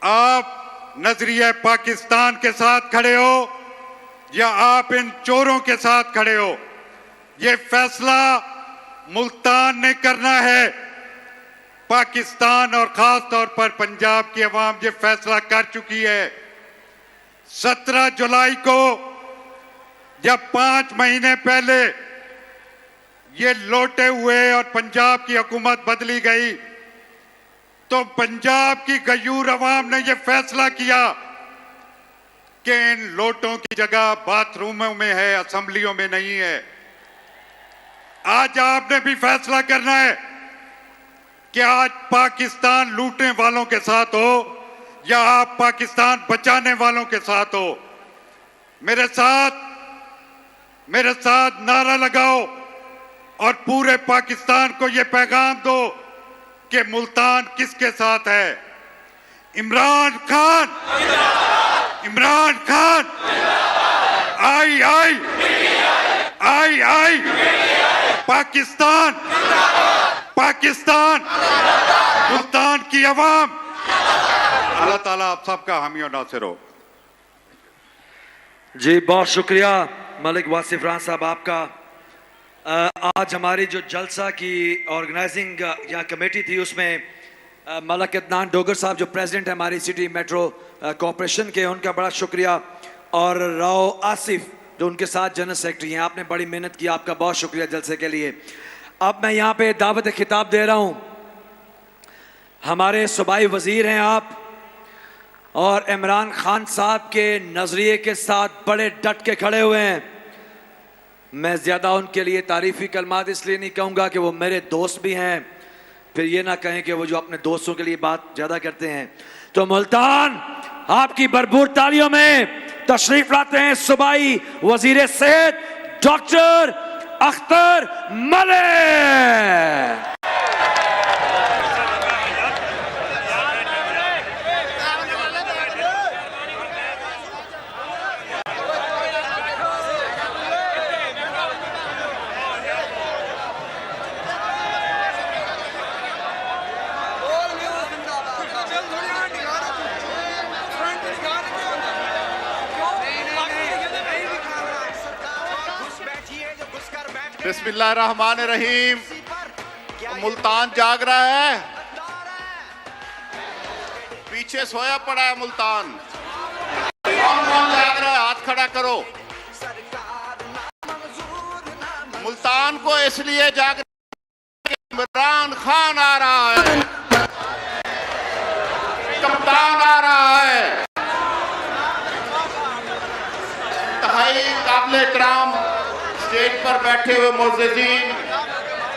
आप नजरिया पाकिस्तान के साथ खड़े हो या आप इन चोरों के साथ खड़े हो, ये फैसला मुल्तान ने करना है। पाकिस्तान और खास तौर पर पंजाब की अवाम ये फैसला कर चुकी है। 17 जुलाई को जब 5 महीने पहले ये लौटे हुए और पंजाब की हुकूमत बदली गई तो पंजाब की गयूर अवाम ने ये फैसला किया कि इन लोटों की जगह बाथरूमों में है, असेंबलियों में नहीं है। आज आपने भी फैसला करना है कि आज पाकिस्तान लूटने वालों के साथ हो या आप पाकिस्तान बचाने वालों के साथ हो। मेरे साथ नारा लगाओ और पूरे पाकिस्तान को यह पैगाम दो कि मुल्तान किसके साथ है। इमरान खान, इमरान खान, आई आई आई आई, पाकिस्तान, पाकिस्तान, मुल्तान की अवाम। अल्लाह ताला आप सबका हामी और नासिर हो। जी बहुत शुक्रिया मलिक वासिफ राना साहब आपका। आज हमारी जो जलसा की ऑर्गेनाइजिंग यहाँ कमेटी थी उसमें मलक अदनान डोगर साहब जो प्रेसिडेंट है हमारी सिटी मेट्रो कॉरपोरेशन के, उनका बड़ा शुक्रिया, और राव आसिफ जो उनके साथ जनरल सेक्रेटरी हैं, आपने बड़ी मेहनत की, आपका बहुत शुक्रिया जलसे के लिए। अब मैं यहाँ पे दावत खिताब दे रहा हूँ, हमारे सूबाई वजीर हैं आप और इमरान खान साहब के नजरिए के साथ बड़े डट के खड़े हुए हैं। मैं ज़्यादा उनके लिए तारीफ़ी कलमात इसलिए नहीं कहूँगा कि वो मेरे दोस्त भी हैं, फिर ये ना कहें कि वो जो अपने दोस्तों के लिए बात ज़्यादा करते हैं। तो मुल्तान आपकी भरपूर तालियों में तशरीफ लाते हैं सूबाई वजीर सेहत डॉक्टर अख्तर मलिक। बिस्मिल्लाहिर्रहमानिर्रहीम। मुल्तान जाग रहा है, पीछे सोया पड़ा है मुल्तान। कौन कौन जाग रहा है हाथ खड़ा करो। मुल्तान को इसलिए जाग रहा है कि इमरान खान आ रहा है, कप्तान आ रहा है। इंतहाई काबिल इकराम स्टेज पर बैठे हुए मुअज़्ज़िज़ीन,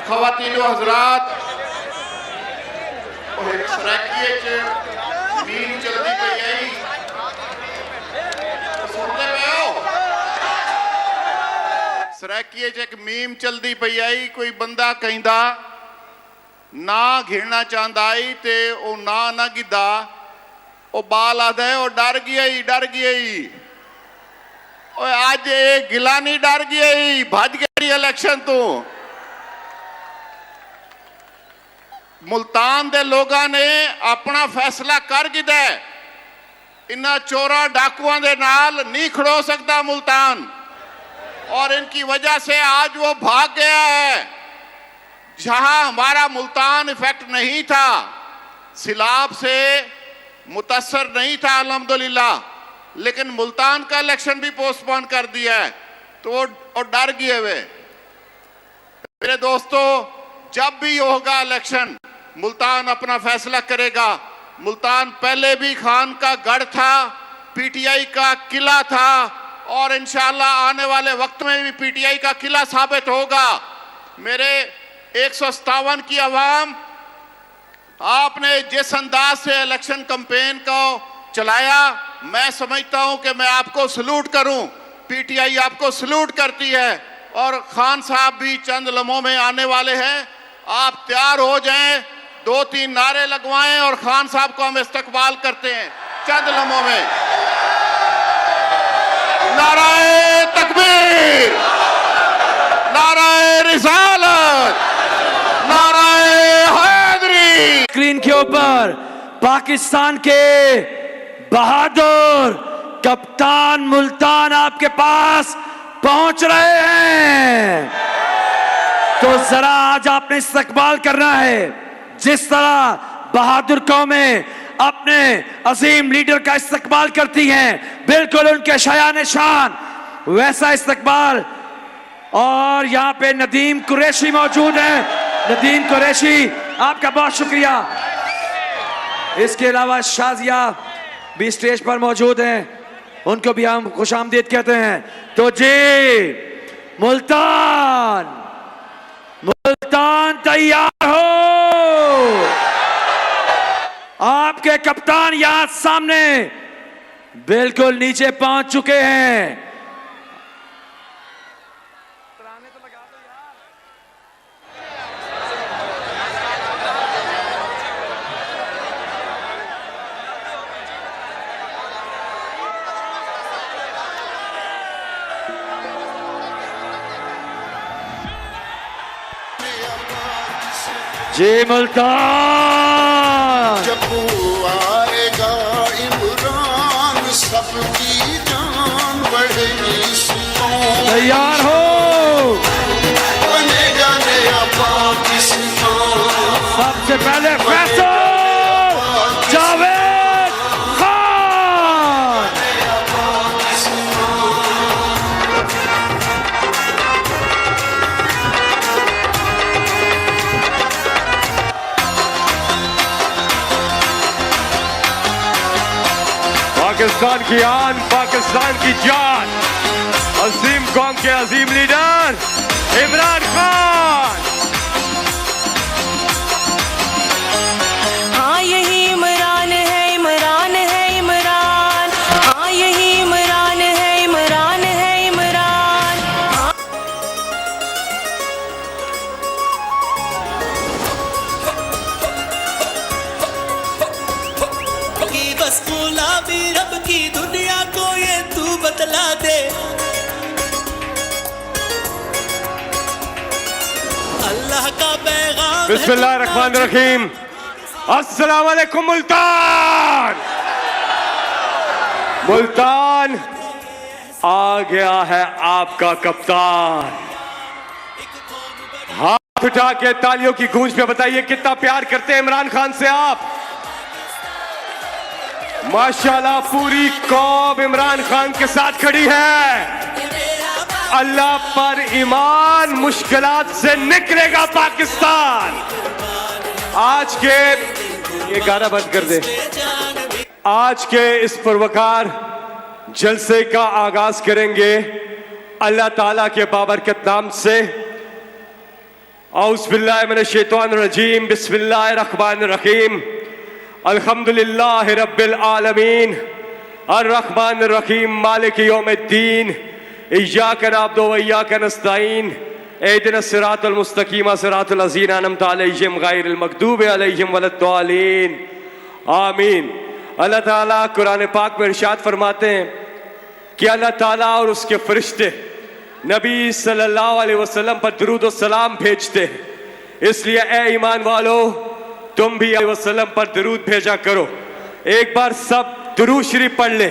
ख़वातीन हज़रात, सराकिए च मीम चलदी पई आई, सुनते पे हो? सराकिए च एक मीम चलदी पई आई, कोई बंदा कहंदा ना घिरना चाहता आई ते ओ ना गिद्दा, ओ बाल आदा है ओ डर गया ही। आज ये गिलानी डर गई, भज गई इलेक्शन तो। मुल्तान दे लोगों ने अपना फैसला कर दिया है, इन्हां चोरा डाकुआं दे नाल नहीं खड़ो सकता मुल्तान, और इनकी वजह से आज वो भाग गया है। जहां हमारा मुल्तान इफेक्ट नहीं था, सिलाब से मुतासर नहीं था अल्हम्दुलिल्लाह, लेकिन मुल्तान का इलेक्शन भी पोस्टपोन कर दिया है, तो वो डर गए हुए। मेरे दोस्तों, जब भी होगा इलेक्शन मुल्तान अपना फैसला करेगा। मुल्तान पहले भी खान का गढ़ था, पीटीआई का किला था, और इंशाअल्लाह आने वाले वक्त में भी पीटीआई का किला साबित होगा। मेरे 157 की आवाम, आपने जिस अंदाज से इलेक्शन कैंपेन को चलाया, मैं समझता हूं कि मैं आपको सलूट करूं, पीटीआई आपको सलूट करती है, और खान साहब भी चंद लम्हों में आने वाले हैं। आप तैयार हो जाएं, 2-3 नारे लगवाएं और खान साहब को हम इस्तकबाल करते हैं चंद लम्हों में। नाराए तकबीर, नाराए रिसालत, नाराए हैदरी। स्क्रीन के ऊपर पाकिस्तान के बहादुर कप्तान मुल्तान आपके पास पहुंच रहे हैं। तो जरा आज आपने इस्तकबाल करना है। जिस तरह बहादुर कौमें अपने अजीम लीडर का इस्तकबाल करती हैं, बिल्कुल उनके शायान शान वैसा इस्तकबाल। और यहाँ पे नदीम कुरैशी मौजूद हैं। नदीम कुरैशी, आपका बहुत शुक्रिया। इसके अलावा शाजिया भी स्टेज पर मौजूद हैं, उनको भी हम खुशामदीद कहते हैं। तो जी मुल्तान तैयार हो। आपके कप्तान यहां सामने बिल्कुल नीचे पहुंच चुके हैं। जी मुल्तान, जब वो आएगा इमरान, सबकी जान बढ़ेगी। तैयार हो। बनेगा नया पाकिस्तान। सबसे पहले फैसल जावेद खान। पाकिस्तान की आन, पाकिस्तान की जान, अजीम कौम के अजीम लीडर इमरान खान। हाँ यही इमरान है, इमरान है इमरान। हाँ यही इमरान है, इमरान है इमरान। की बस गुलाबी रब की दुनिया को ये तू बतला दे। अल्लाह का पैगाम। बिस्मिल्लाहिर्रहमानिर्रहीम। अस्सलाम वालेकुम मुल्तान। मुल्तान आ गया है आपका कप्तान। हाथ उठा के तालियों की गूंज पे बताइए कितना प्यार करते हैं इमरान खान से आप। माशाल्लाह पूरी कौम इमरान खान के साथ खड़ी है। अल्लाह पर ईमान, मुश्किलात से निकलेगा पाकिस्तान। आज के ये गाना बंद कर दे। आज के इस पुरवकार जलसे का आगाज करेंगे अल्लाह ताला के बाबरकत नाम से। औज़ बिल्लाहि मिनश शैतानिर रजीम, बिस्मिल्लाहिर रहमानिर रहीम। अल्हम्दुलिल्लाहि रब्बिल आलमीन, अर्रहमानिर रहीम, मालिकि यौमिद्दीन, इय्याका नअबुदु व इय्याका नस्तईन, इहदिनस सिरातल मुस्तकीम, सिरातल लज़ीना अनअमता अलैहिम गैरिल मग़दूबि अलैहिम वलद्दालीन, आमीन। अल्लाह ताला कुरान पाक में इरशाद फरमाते हैं कि अल्लाह ताला और उसके फरिश्ते नबी सल्लल्लाहु अलैहि वसल्लम पर दुरूद और सलाम भेजते हैं। इसलिए ए ईमान वालो, तुम भी वसल्लम पर दुरूद भेजा करो। एक बार सब दुरूद शरीफ पढ़ ले।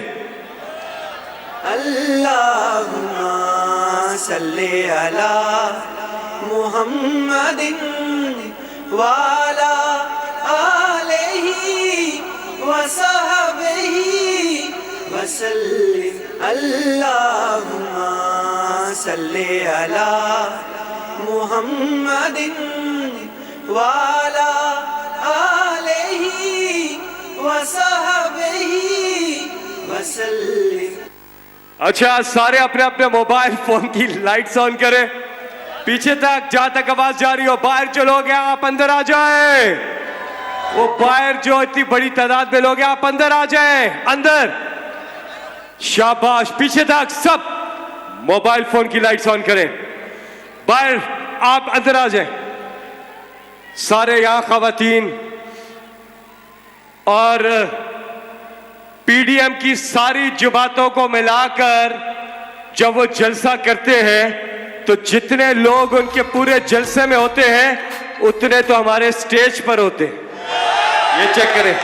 अल्लाहुम्मा सल्ली अला मुहम्मदिन वाला आलिही वसहबिही वसल्लिम। अल्लाहुम्मा सल्ली अला मुहम्मदिन वाला आलिही वसहबिही वसल्लिम। अच्छा, सारे अपने अपने मोबाइल फोन की लाइट्स ऑन करें। पीछे तक जहां तक आवाज जा रही हो, बाहर जो लोग हैं आप अंदर आ जाए। वो बाहर जो इतनी बड़ी तादाद में लोग हैं आप अंदर आ जाए, अंदर। शाबाश, पीछे तक सब मोबाइल फोन की लाइट्स ऑन करें। बाहर आप अंदर आ जाए सारे, यहां खवातीन और पीडीएम की सारी जमातों को मिलाकर जब वो जलसा करते हैं तो जितने लोग उनके पूरे जलसे में होते हैं उतने तो हमारे स्टेज पर होते हैं। ये चेक करें,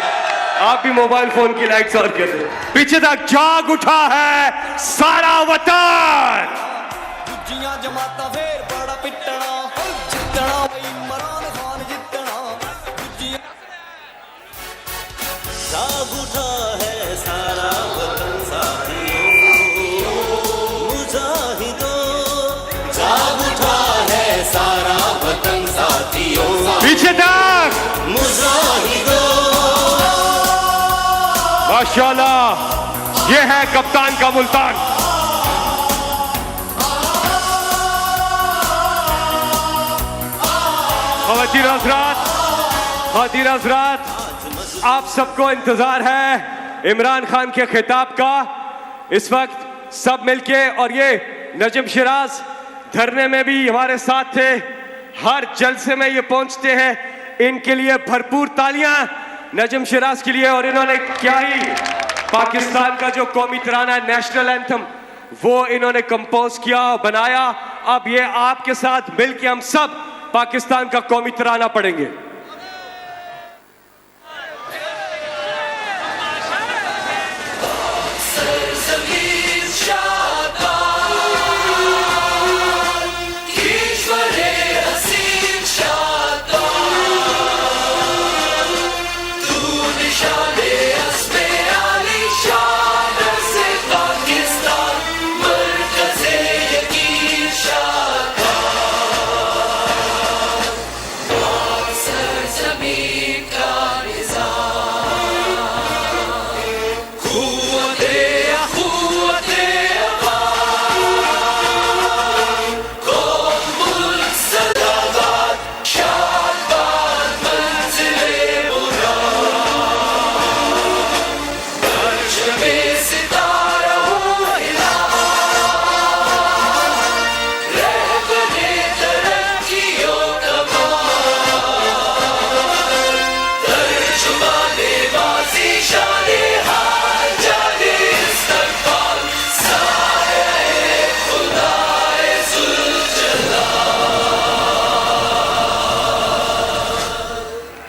आप भी मोबाइल फोन की लाइट्स ऑन कर दें। पीछे तक जाग उठा है सारा वतन। दूजियां जमाता फेर बड़ा पिटना जितना वही इमरान खान जितना दूजियां जाग उठा है सारा वतन साथियों मुजाहिदों जाग उठा है सारा वतन साथियों पीछे तक मुजाहिदों माशाल्लाह, ये है कप्तान का मुल्तान। ख़वातीन हज़रात, आप सबको इंतजार है इमरान खान के खिताब का। इस वक्त सब मिलके, और ये नजम शिराज धरने में भी हमारे साथ थे, हर जलसे में ये पहुंचते हैं, इनके लिए भरपूर तालियां नजम शिराज के लिए। और इन्होंने क्या ही पाकिस्तान का जो कौमी तराना है, नेशनल एंथम, वो इन्होंने कंपोज किया, बनाया। अब ये आपके साथ मिलके हम सब पाकिस्तान का कौमी तराना पढ़ेंगे।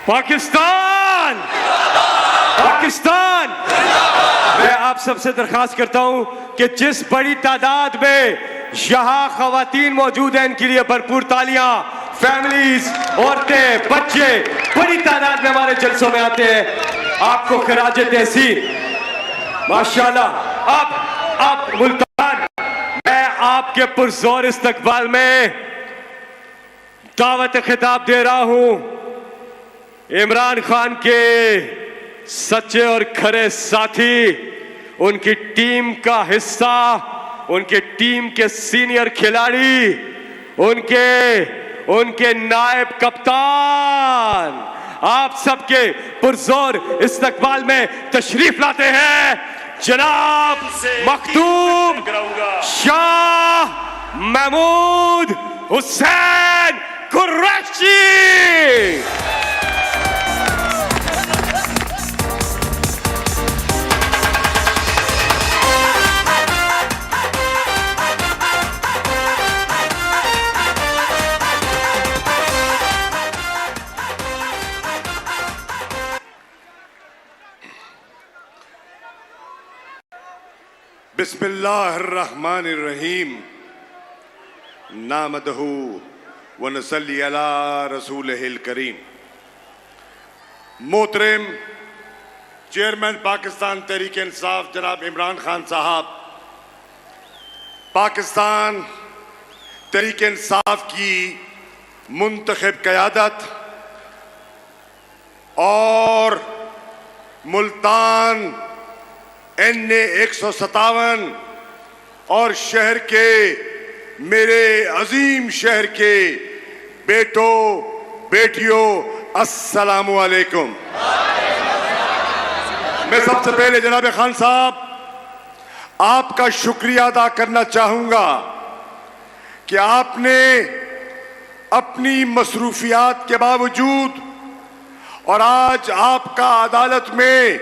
पाकिस्तान, पाकिस्तान। मैं आप सबसे दरखास्त करता हूं कि जिस बड़ी तादाद में यहां खवातीन मौजूद हैं, इनके लिए भरपूर तालियां। फैमिलीज, औरतें, बच्चे बड़ी तादाद में हमारे जलसों में आते हैं, आपको खराज तहसीन माशाल्लाह। अब मुल्तान, मैं आपके पुरजोर इस्तकबाल में दावत खिताब दे रहा हूं इमरान खान के सच्चे और खरे साथी, उनकी टीम का हिस्सा, उनके टीम के सीनियर खिलाड़ी, उनके नायब कप्तान, आप सबके पुरजोर इस्तकबाल में तशरीफ लाते हैं जनाब मखदूम शाह महमूद हुसैन कुरैशी। बिस्मिल्लाहिर्रहमानिर्रहीम। नामदहू व नसल्ली अला रसूलिहिल करीम। मोहतरम चेयरमैन पाकिस्तान तहरीक इंसाफ जनाब इमरान खान साहब, पाकिस्तान तहरीक इंसाफ की मुंतखब क़यादत और मुल्तान NA 157 और शहर के, मेरे अजीम शहर के बेटों बेटियों, अस्सलामु अलैकुम। मैं सबसे पहले जनाब खान साहब आपका शुक्रिया अदा करना चाहूंगा कि आपने अपनी मसरूफियात के बावजूद, और आज आपका अदालत में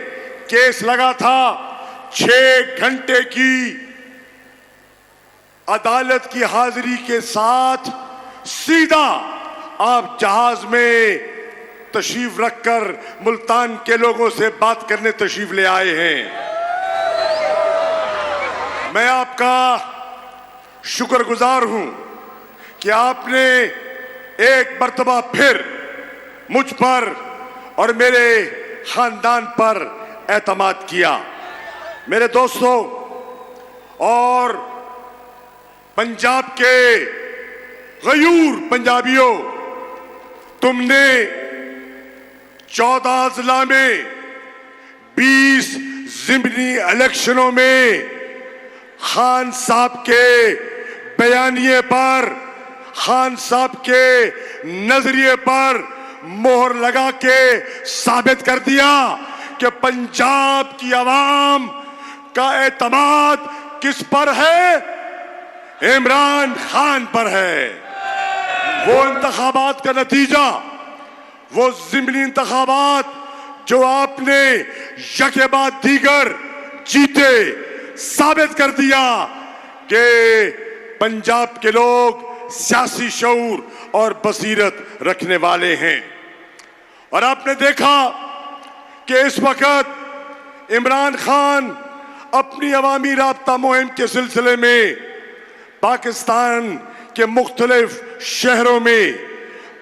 केस लगा था, 6 घंटे की अदालत की हाजिरी के साथ सीधा आप जहाज में तशरीफ रखकर मुल्तान के लोगों से बात करने तशरीफ ले आए हैं। मैं आपका शुक्रगुजार हूं कि आपने एक मर्तबा फिर मुझ पर और मेरे खानदान पर एतमाद किया। मेरे दोस्तों और पंजाब के गयूर पंजाबियों, तुमने 14 जिला में 20 ज़िमनी इलेक्शनों में खान साहब के बयानिए पर, खान साहब के नजरिए पर मोहर लगा के साबित कर दिया कि पंजाब की आवाम का एतमाद किस पर है? इमरान खान पर है। वो इंतखाबात का नतीजा, वो ज़िमनी इंतखाबात जो आपने यके बाद दीगर जीते, साबित कर दिया कि पंजाब के लोग सियासी शऊर और बसीरत रखने वाले हैं। और आपने देखा कि इस वक्त इमरान खान अपनी अवामी राब्ता मुहिम के सिलसिले में पाकिस्तान के मुख्तलिफ शहरों में,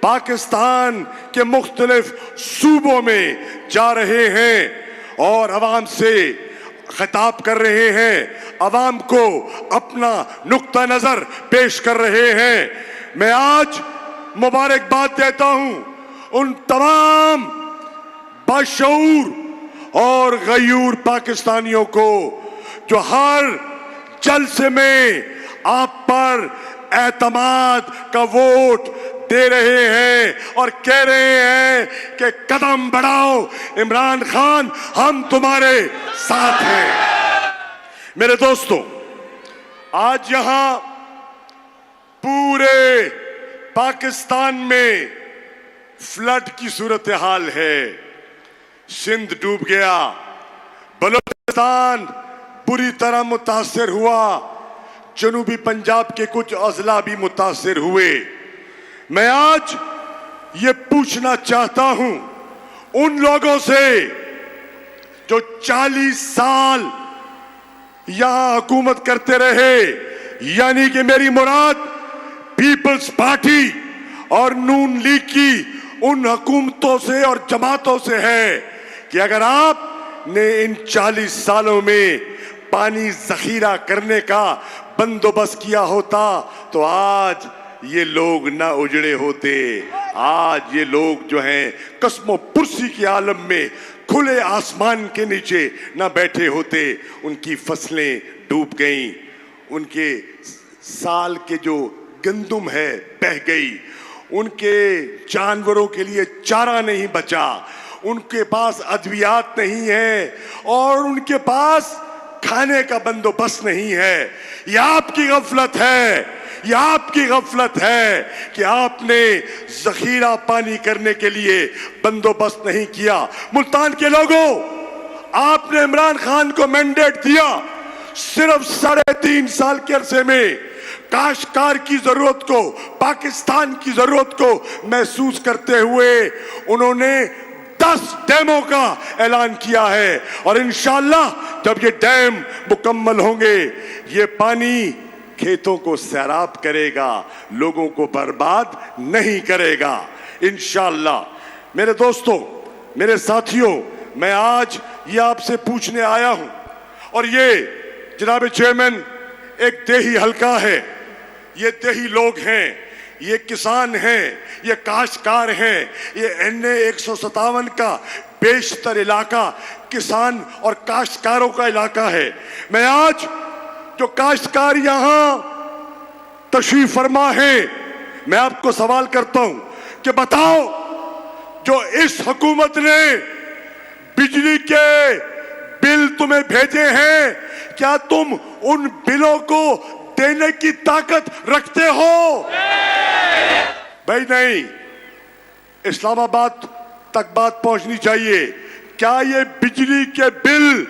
पाकिस्तान के मुख्तलिफ सूबों में जा रहे हैं और अवाम से खिताब कर रहे हैं, अवाम को अपना नुक्ता नजर पेश कर रहे हैं। मैं आज मुबारकबाद देता हूं उन तमाम बाशऊर और गयूर पाकिस्तानियों को जो हर जलसे में आप पर एतमाद का वोट दे रहे हैं और कह रहे हैं कि कदम बढ़ाओ इमरान खान, हम तुम्हारे साथ हैं। मेरे दोस्तों, आज यहां पूरे पाकिस्तान में फ्लड की सूरत हाल है। सिंध डूब गया, बलूचिस्तान बुरी तरह मुतासिर हुआ, जनूबी पंजाब के कुछ अजला भी मुतासिर हुए। मैं आज ये पूछना चाहता हूं उन लोगों से जो 40 साल यहां हुकूमत करते रहे, यानी कि मेरी मुराद पीपल्स पार्टी और नून लीग की उन हुकूमतों से और जमातों से है, कि अगर आपने इन 40 सालों में पानी जखीरा करने का बंदोबस्त किया होता तो आज ये लोग ना उजड़े होते। आज ये लोग जो हैं कसमो पुरसी के आलम में खुले आसमान के नीचे ना बैठे होते। उनकी फसलें डूब गईं, उनके साल के जो गंदुम है बह गई, उनके जानवरों के लिए चारा नहीं बचा, उनके पास अद्वियात नहीं है और उनके पास खाने का बंदोबस्त नहीं है। यह आपकी गफलत है, यह आपकी गफलत है कि आपने जखीरा पानी करने के लिए बंदोबस्त नहीं किया। मुल्तान के लोगों, आपने इमरान खान को मैंडेट दिया, सिर्फ 3.5 साल के अरसे में काश्तकार की जरूरत को, पाकिस्तान की जरूरत को महसूस करते हुए उन्होंने 10 डैमों का ऐलान किया है और इंशाअल्लाह जब ये डैम मुकम्मल होंगे, ये पानी खेतों को सैराब करेगा, लोगों को बर्बाद नहीं करेगा इंशाअल्लाह। मेरे दोस्तों, मेरे साथियों, मैं आज ये आपसे पूछने आया हूं और ये जनाब चेयरमैन एक देही हलका है, ये देही लोग हैं, ये किसान हैं, ये काश्तकार हैं, ये NA 157 का बेशतर इलाका किसान और काश्तकारों का इलाका है। मैं आज जो काश्तकार यहां तशरीफ फरमा है, मैं आपको सवाल करता हूं कि बताओ, जो इस हुकूमत ने बिजली के बिल तुम्हें भेजे हैं, क्या तुम उन बिलों को देने की ताकत रखते हो? भाई नहीं, इस्लामाबाद तक बात पहुंचनी चाहिए। क्या ये बिजली के बिल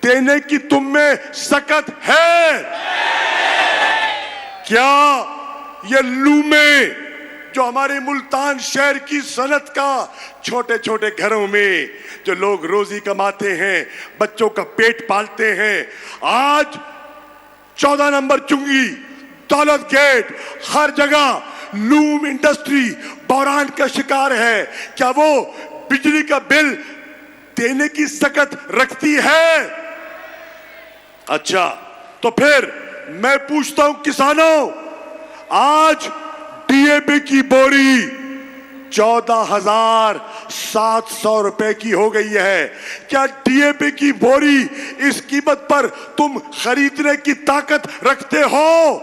देने की तुम में सकत है? क्या ये लूमे जो हमारे मुल्तान शहर की सनत का छोटे छोटे घरों में जो लोग रोजी कमाते हैं, बच्चों का पेट पालते हैं, आज 14 नंबर चुंगी, दौलत गेट, हर जगह लूम इंडस्ट्री बहरान का शिकार है। क्या वो बिजली का बिल देने की सकत रखती है? अच्छा, तो फिर मैं पूछता हूं किसानों, आज डीएपी की बोरी 14,700 रुपए की हो गई है। क्या डीएपी की बोरी इस कीमत पर तुम खरीदने की ताकत रखते हो?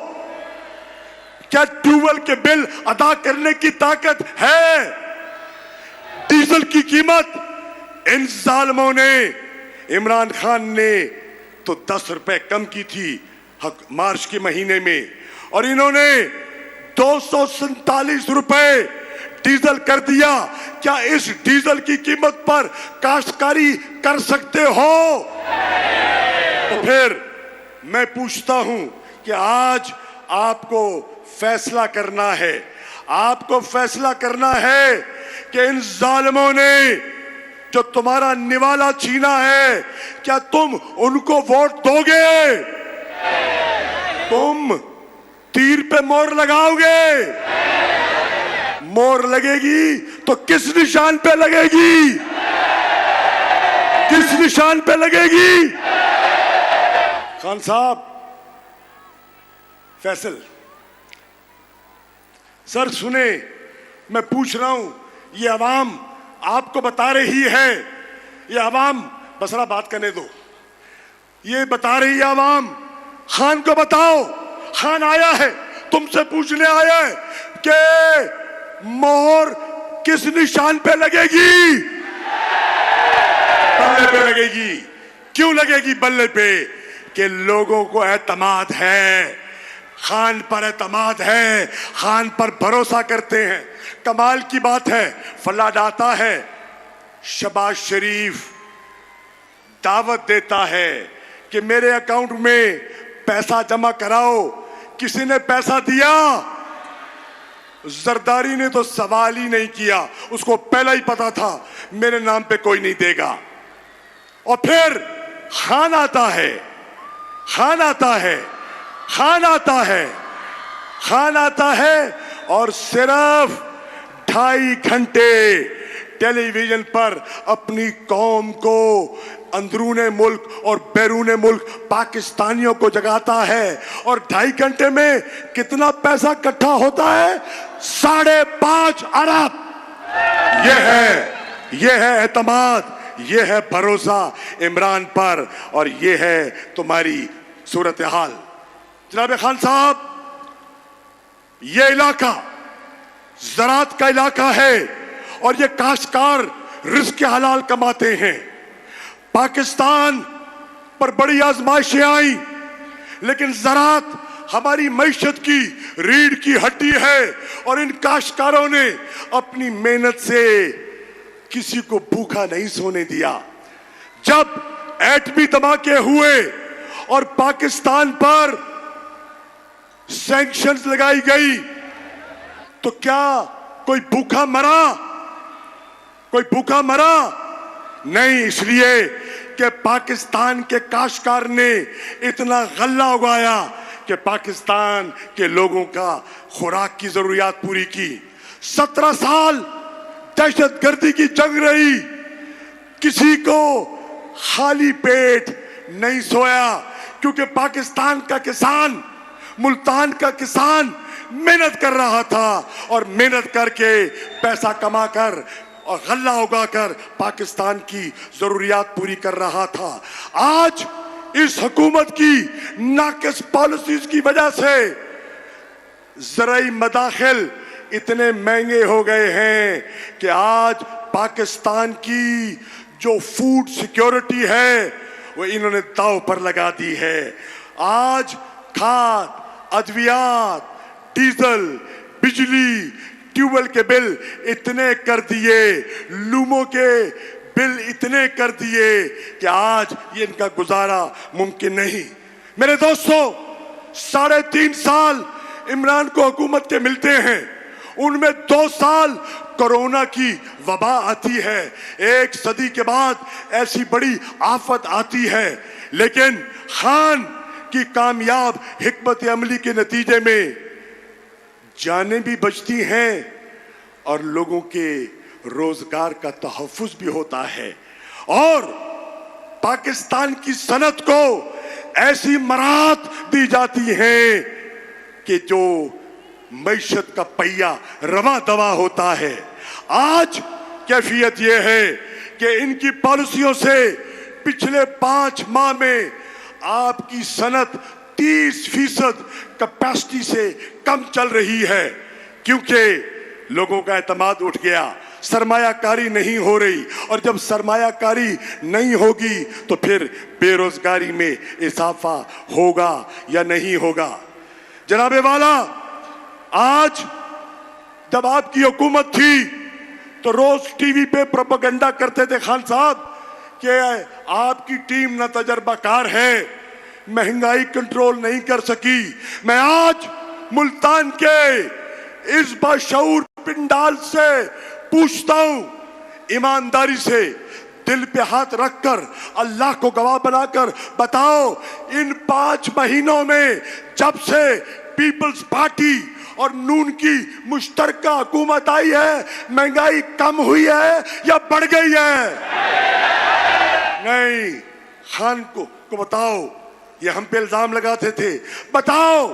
क्या ट्यूबवेल के बिल अदा करने की ताकत है? डीजल की कीमत इन जालिमों ने, इमरान खान ने तो 10 रुपए कम की थी मार्च के महीने में, और इन्होंने 247 रुपए डीजल कर दिया। क्या इस डीजल की कीमत पर काश्तकारी कर सकते हो? तो फिर मैं पूछता हूं कि आज आपको फैसला करना है, आपको फैसला करना है कि इन जालिमों ने जो तुम्हारा निवाला छीना है, क्या तुम उनको वोट दोगे? तुम तीर पे मोहर लगाओगे? मोहर लगेगी तो किस निशान पे लगेगी? किस निशान पे लगेगी? खान साहब, फैसल सर सुने, मैं पूछ रहा हूं, ये अवाम आपको बता रही है, ये अवाम, बसरा बात करने दो, ये बता रही है अवाम, खान को बताओ, खान आया है तुमसे पूछने आया है कि मोहर किस निशान पे लगेगी? बल्ले पे लगेगी। क्यों लगेगी बल्ले पे? कि लोगों को एतमाद है, खान पर एतमाद है, खान पर भरोसा करते हैं। कमाल की बात है, फलाड आता है, शहबाज शरीफ दावत देता है कि मेरे अकाउंट में पैसा जमा कराओ। किसी ने पैसा दिया? जरदारी ने तो सवाल ही नहीं किया, उसको पहले ही पता था मेरे नाम पे कोई नहीं देगा। और फिर खान आता है, खान आता है, खान आता है, खान आता है और सिर्फ 2.5 घंटे टेलीविजन पर अपनी कौम को, अंदरूने मुल्क और बैरूने मुल्क पाकिस्तानियों को जगाता है। और 2.5 घंटे में कितना पैसा इकट्ठा होता है? 5.5 अरब। ये है एतमाद, ये है भरोसा इमरान पर, और ये है तुम्हारी सूरत हाल। जनाब खान साहब, ये इलाका ज़राअत का इलाका है और ये काश्तकार रिज़्क़ हलाल कमाते हैं। पाकिस्तान पर बड़ी आजमाइशें आई, लेकिन ज़राअत हमारी मईशत की रीढ़ की हड्डी है, और इन काश्तकारों ने अपनी मेहनत से किसी को भूखा नहीं सोने दिया। जब एटमी धमाके हुए और पाकिस्तान पर सैंक्शंस लगाई गई, तो क्या कोई भूखा मरा? कोई भूखा मरा? नहीं, इसलिए कि पाकिस्तान के काश्तकार ने इतना गल्ला उगाया कि पाकिस्तान के लोगों का खुराक की जरूरियात पूरी की। 17 साल दहशतगर्दी की जंग रही, किसी को खाली पेट नहीं सोया, क्योंकि पाकिस्तान का किसान, मुल्तान का किसान मेहनत कर रहा था, और मेहनत करके पैसा कमाकर और गल्ला उगाकर पाकिस्तान की जरूरियात पूरी कर रहा था। आज इस हुकूमत की नाकिस पॉलिसीज की वजह से ज़राई मदाखिल इतने महंगे हो गए हैं कि आज पाकिस्तान की जो फूड सिक्योरिटी है वो इन्होंने दांव पर लगा दी है। आज खाद, अद्वियात, डीजल, बिजली, ट्यूबवेल के बिल इतने कर दिए, लूमों के बिल इतने कर दिए कि आज ये इनका गुजारा मुमकिन नहीं। मेरे दोस्तों, 3.5 साल इमरान को हुकूमत के मिलते हैं, उनमें 2 साल कोरोना की वबा आती है, 1 सदी के बाद ऐसी बड़ी आफत आती है, लेकिन खान की कामयाब हिकमत अमली के नतीजे में जानें भी बचती हैं और लोगों के रोजगार का तहफ्फुज भी होता है। और पाकिस्तान की सनत को ऐसी मराहत दी जाती है कि जो मईशत का पहिया रवा दवा होता है। आज कैफियत यह है कि इनकी पॉलिसियों से पिछले 5 माह में आपकी सनत 30% कैपेसिटी से कम चल रही है, क्योंकि लोगों का एतमाद उठ गया, सरमायाकारी नहीं हो रही, और जब सरमायाकारी नहीं होगी तो फिर बेरोजगारी में इजाफा होगा या नहीं होगा। जनाबे वाला, आज जब आपकी हुकूमत थी तो रोज टीवी पे प्रोपेगेंडा करते थे खान साहब कि आपकी टीम ना तजर्बाकार है, महंगाई कंट्रोल नहीं कर सकी। मैं आज मुल्तान के इस बाशऊर पिंडाल से पूछता हूं, ईमानदारी से दिल पे हाथ रखकर, अल्लाह को गवाह बनाकर बताओ, इन 5 महीनों में जब से पीपल्स पार्टी और नून की मुश्तरका हुकूमत आई है, महंगाई कम हुई है या बढ़ गई है? नहीं, खान को बताओ, ये हम पे इल्जाम लगाते थे, बताओ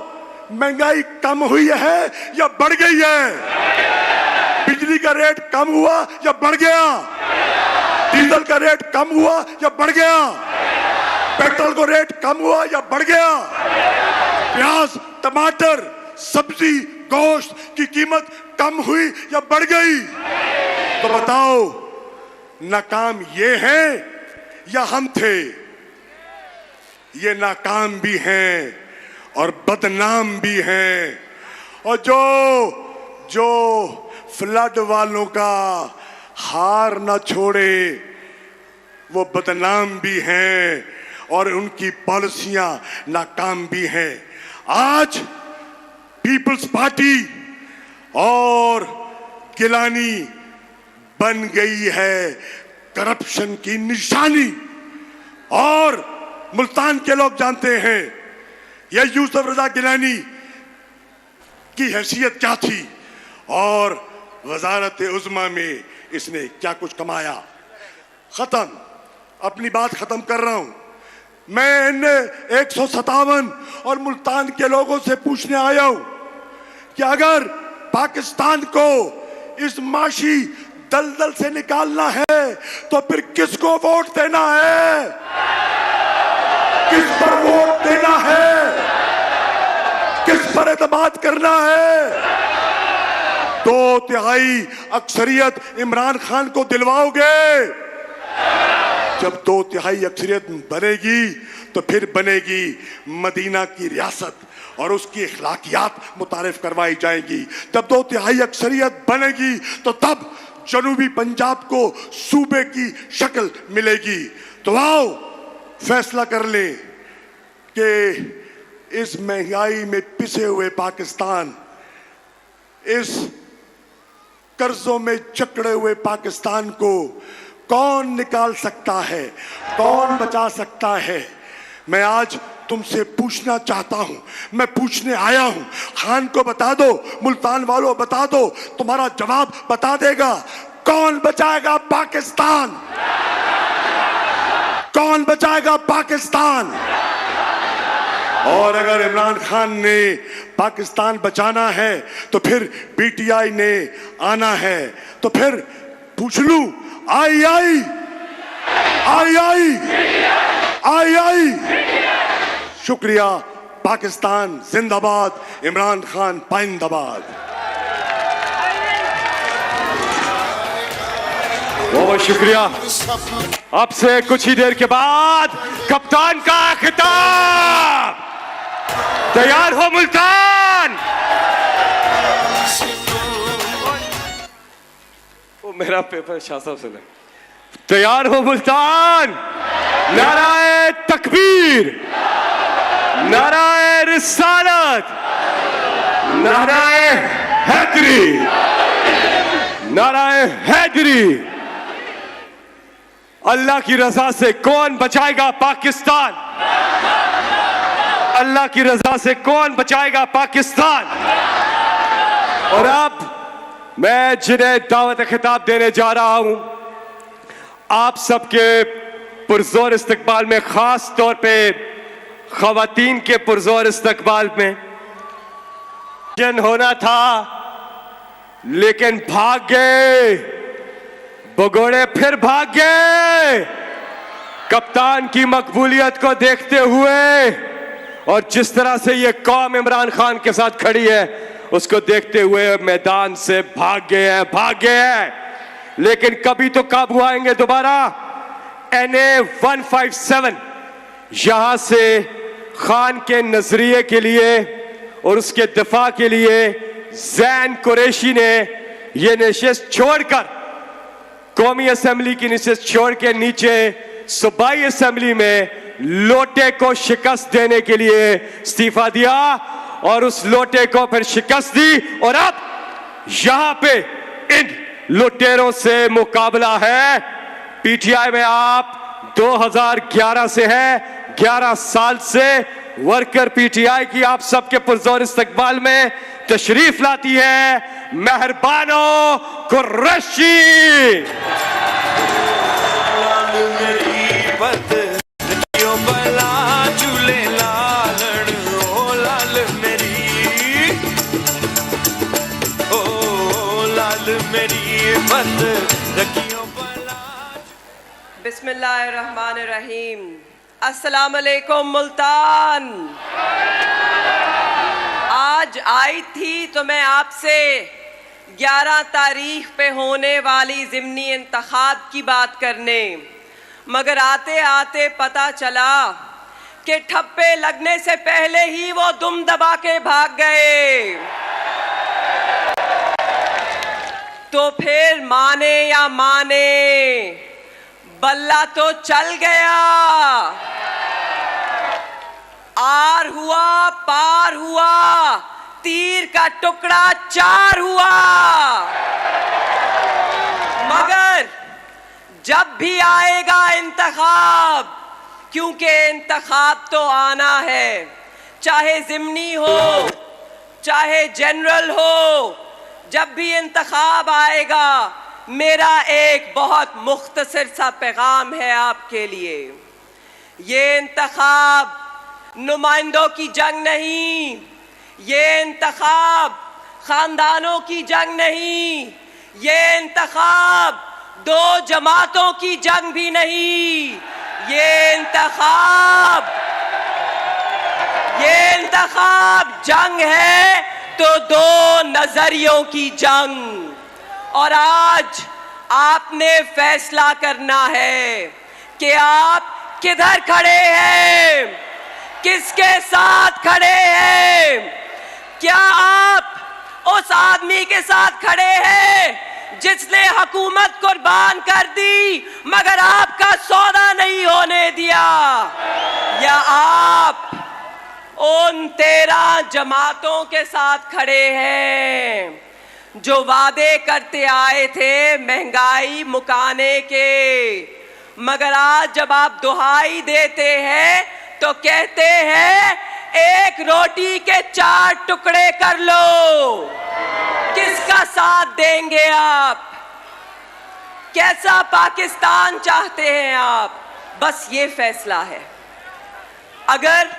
महंगाई कम हुई है या बढ़ गई है? बिजली का रेट कम हुआ या बढ़ गया? डीजल का रेट कम हुआ या बढ़ गया? पेट्रोल का रेट कम हुआ या बढ़ गया? प्याज, टमाटर, सब्जी, गोश्त की कीमत कम हुई या बढ़ गई? तो बताओ, नाकाम ये हैं या हम थे? ये नाकाम भी हैं और बदनाम भी हैं, और जो फ्लड वालों का हार न छोड़े वो बदनाम भी हैं और उनकी पॉलिसियां नाकाम भी हैं। आज पीपल्स पार्टी और गिलानी बन गई है करप्शन की निशानी, और मुल्तान के लोग जानते हैं यह यूसुफ रजा गिलानी की हैसियत क्या थी और वजारत उज़्मा में इसने क्या कुछ कमाया। खत्म, अपनी बात खत्म कर रहा हूं। मैं इन 157 और मुल्तान के लोगों से पूछने आया हूं कि अगर पाकिस्तान को इस माशी दलदल से निकालना है तो फिर किसको वोट देना है? किस पर वोट देना है? किस पर एतमाद करना है? 2/3 अक्सरियत इमरान खान को दिलवाओगे? जब 2/3 अक्सरियत बनेगी तो फिर बनेगी मदीना की रियासत और उसकी अखलाकियात मुतारिफ करवाई जाएंगी। जब 2/3 अक्सरियत बनेगी तो तब जनूबी पंजाब को सूबे की शक्ल मिलेगी। तो आओ फैसला कर ले कि इस महंगाई में पिसे हुए पाकिस्तान, इस कर्जों में जकड़े हुए पाकिस्तान को कौन निकाल सकता है, कौन बचा सकता है? मैं आज तुमसे पूछना चाहता हूं, मैं पूछने आया हूं। खान को बता दो, मुल्तान वालों बता दो, तुम्हारा जवाब बता देगा। कौन बचाएगा पाकिस्तान? कौन बचाएगा पाकिस्तान? और अगर इमरान खान ने पाकिस्तान बचाना है तो फिर पीटीआई ने आना है, तो फिर पूछ लूं, आई आई आई आई आई आई। शुक्रिया। पाकिस्तान जिंदाबाद, इमरान खान पाइंदाबाद। बहुत शुक्रिया। आपसे कुछ ही देर के बाद कप्तान का खिताब। तैयार हो मुल्तान? वो मेरा पेपर शाह साहब सुने। तैयार हो मुल्तान? नाराए तकबीर, नाराए रिसालत, नाराए हैदरी, नाराए हैदरी। अल्लाह की रजा से कौन बचाएगा पाकिस्तान? अल्लाह की रजा से कौन बचाएगा पाकिस्तान? और अब मैं जिन्हें दावत खिताब देने जा रहा हूं, आप सबके पुरजोर इस्तकबाल में, खास तौर पे खवातीन के पुरजोर इस्तकबाल में जन होना था, लेकिन भाग गए भगोड़े, फिर भाग गए। कप्तान की मकबूलियत को देखते हुए और जिस तरह से ये कौम इमरान खान के साथ खड़ी है, उसको देखते हुए मैदान से भाग गए हैं। लेकिन कभी तो काबू आएंगे दोबारा। NA 157 यहां से खान के नजरिए के लिए और उसके दिफा के लिए जैन कुरैशी ने यह नशिस्त छोड़कर, कौमी असेंबली की नशिस्त छोड़ के नीचे सूबाई असेंबली में लोटे को शिकस्त देने के लिए इस्तीफा दिया और उस लोटे को फिर शिकस्त दी। और अब यहां पे इन लुटेरों से मुकाबला है। PTI में आप 2011 से है, 11 साल से वर्कर PTI की आप सबके पुरजोर इस्तकबाल में तशरीफ लाती है मेहरबानो कुरैशी। बिस्मिल्लाहिर्रहमानिर्रहीम। अस्सलाम वालेकुम मुल्तान। आज आई थी तो मैं आपसे 11 तारीख पे होने वाली ज़िमनी इंतखाब की बात करने, मगर आते आते पता चला कि ठप्पे लगने से पहले ही वो दुम दबा के भाग गए। तो फिर माने या माने, बल्ला तो चल गया। आर हुआ पार हुआ, तीर का टुकड़ा 4 हुआ। मगर जब भी आएगा इंतखाब, क्योंकि इंतखाब तो आना है, चाहे ज़िमनी हो चाहे जनरल हो, जब भी इंतखाब आएगा, मेरा एक बहुत मुख्तसर सा पैगाम है आपके लिए। ये इंतखाब नुमाइंदों की जंग नहीं, ये इंतखाब खानदानों की जंग नहीं, ये इंतखाब 2 जमातों की जंग भी नहीं, ये इंतखाब जंग है तो 2 नजरियों की जंग। और आज आपने फैसला करना है कि आप किधर खड़े हैं, किसके साथ खड़े हैं। क्या आप उस आदमी के साथ खड़े हैं जिसने हुकूमत कुर्बान कर दी मगर आपका सौदा नहीं होने दिया, या आप उन 13 जमातों के साथ खड़े हैं जो वादे करते आए थे महंगाई मुकाने के, मगर आज जब आप दुहाई देते हैं तो कहते हैं एक रोटी के 4 टुकड़े कर लो। किसका साथ देंगे आप? कैसा पाकिस्तान चाहते हैं आप? बस ये फैसला है। अगर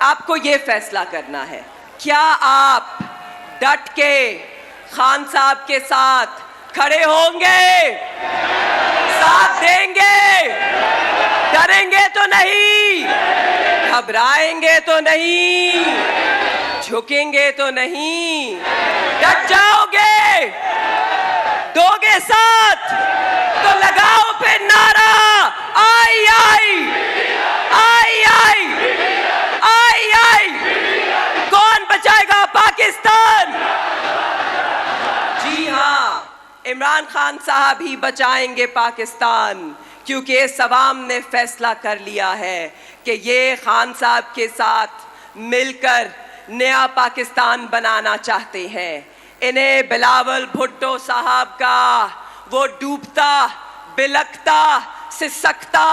आपको ये फैसला करना है, क्या आप डट के खान साहब के साथ खड़े होंगे, साथ देंगे, डरेंगे तो नहीं, घबराएंगे तो नहीं, झुकेंगे तो नहीं, डट जाओगे, दोगे साथ तो लगाओ फिर नारा, आई आई आई आई आई आई। कौन बचाएगा पाकिस्तान? जी हाँ, इमरान खान साहब ही बचाएंगे पाकिस्तान, क्योंकि इस अवाम ने फैसला कर लिया है कि ये खान साहब के साथ मिलकर नया पाकिस्तान बनाना चाहते हैं। इन्हें बिलावल भुट्टो साहब का वो डूबता, बिलखता, सिसकता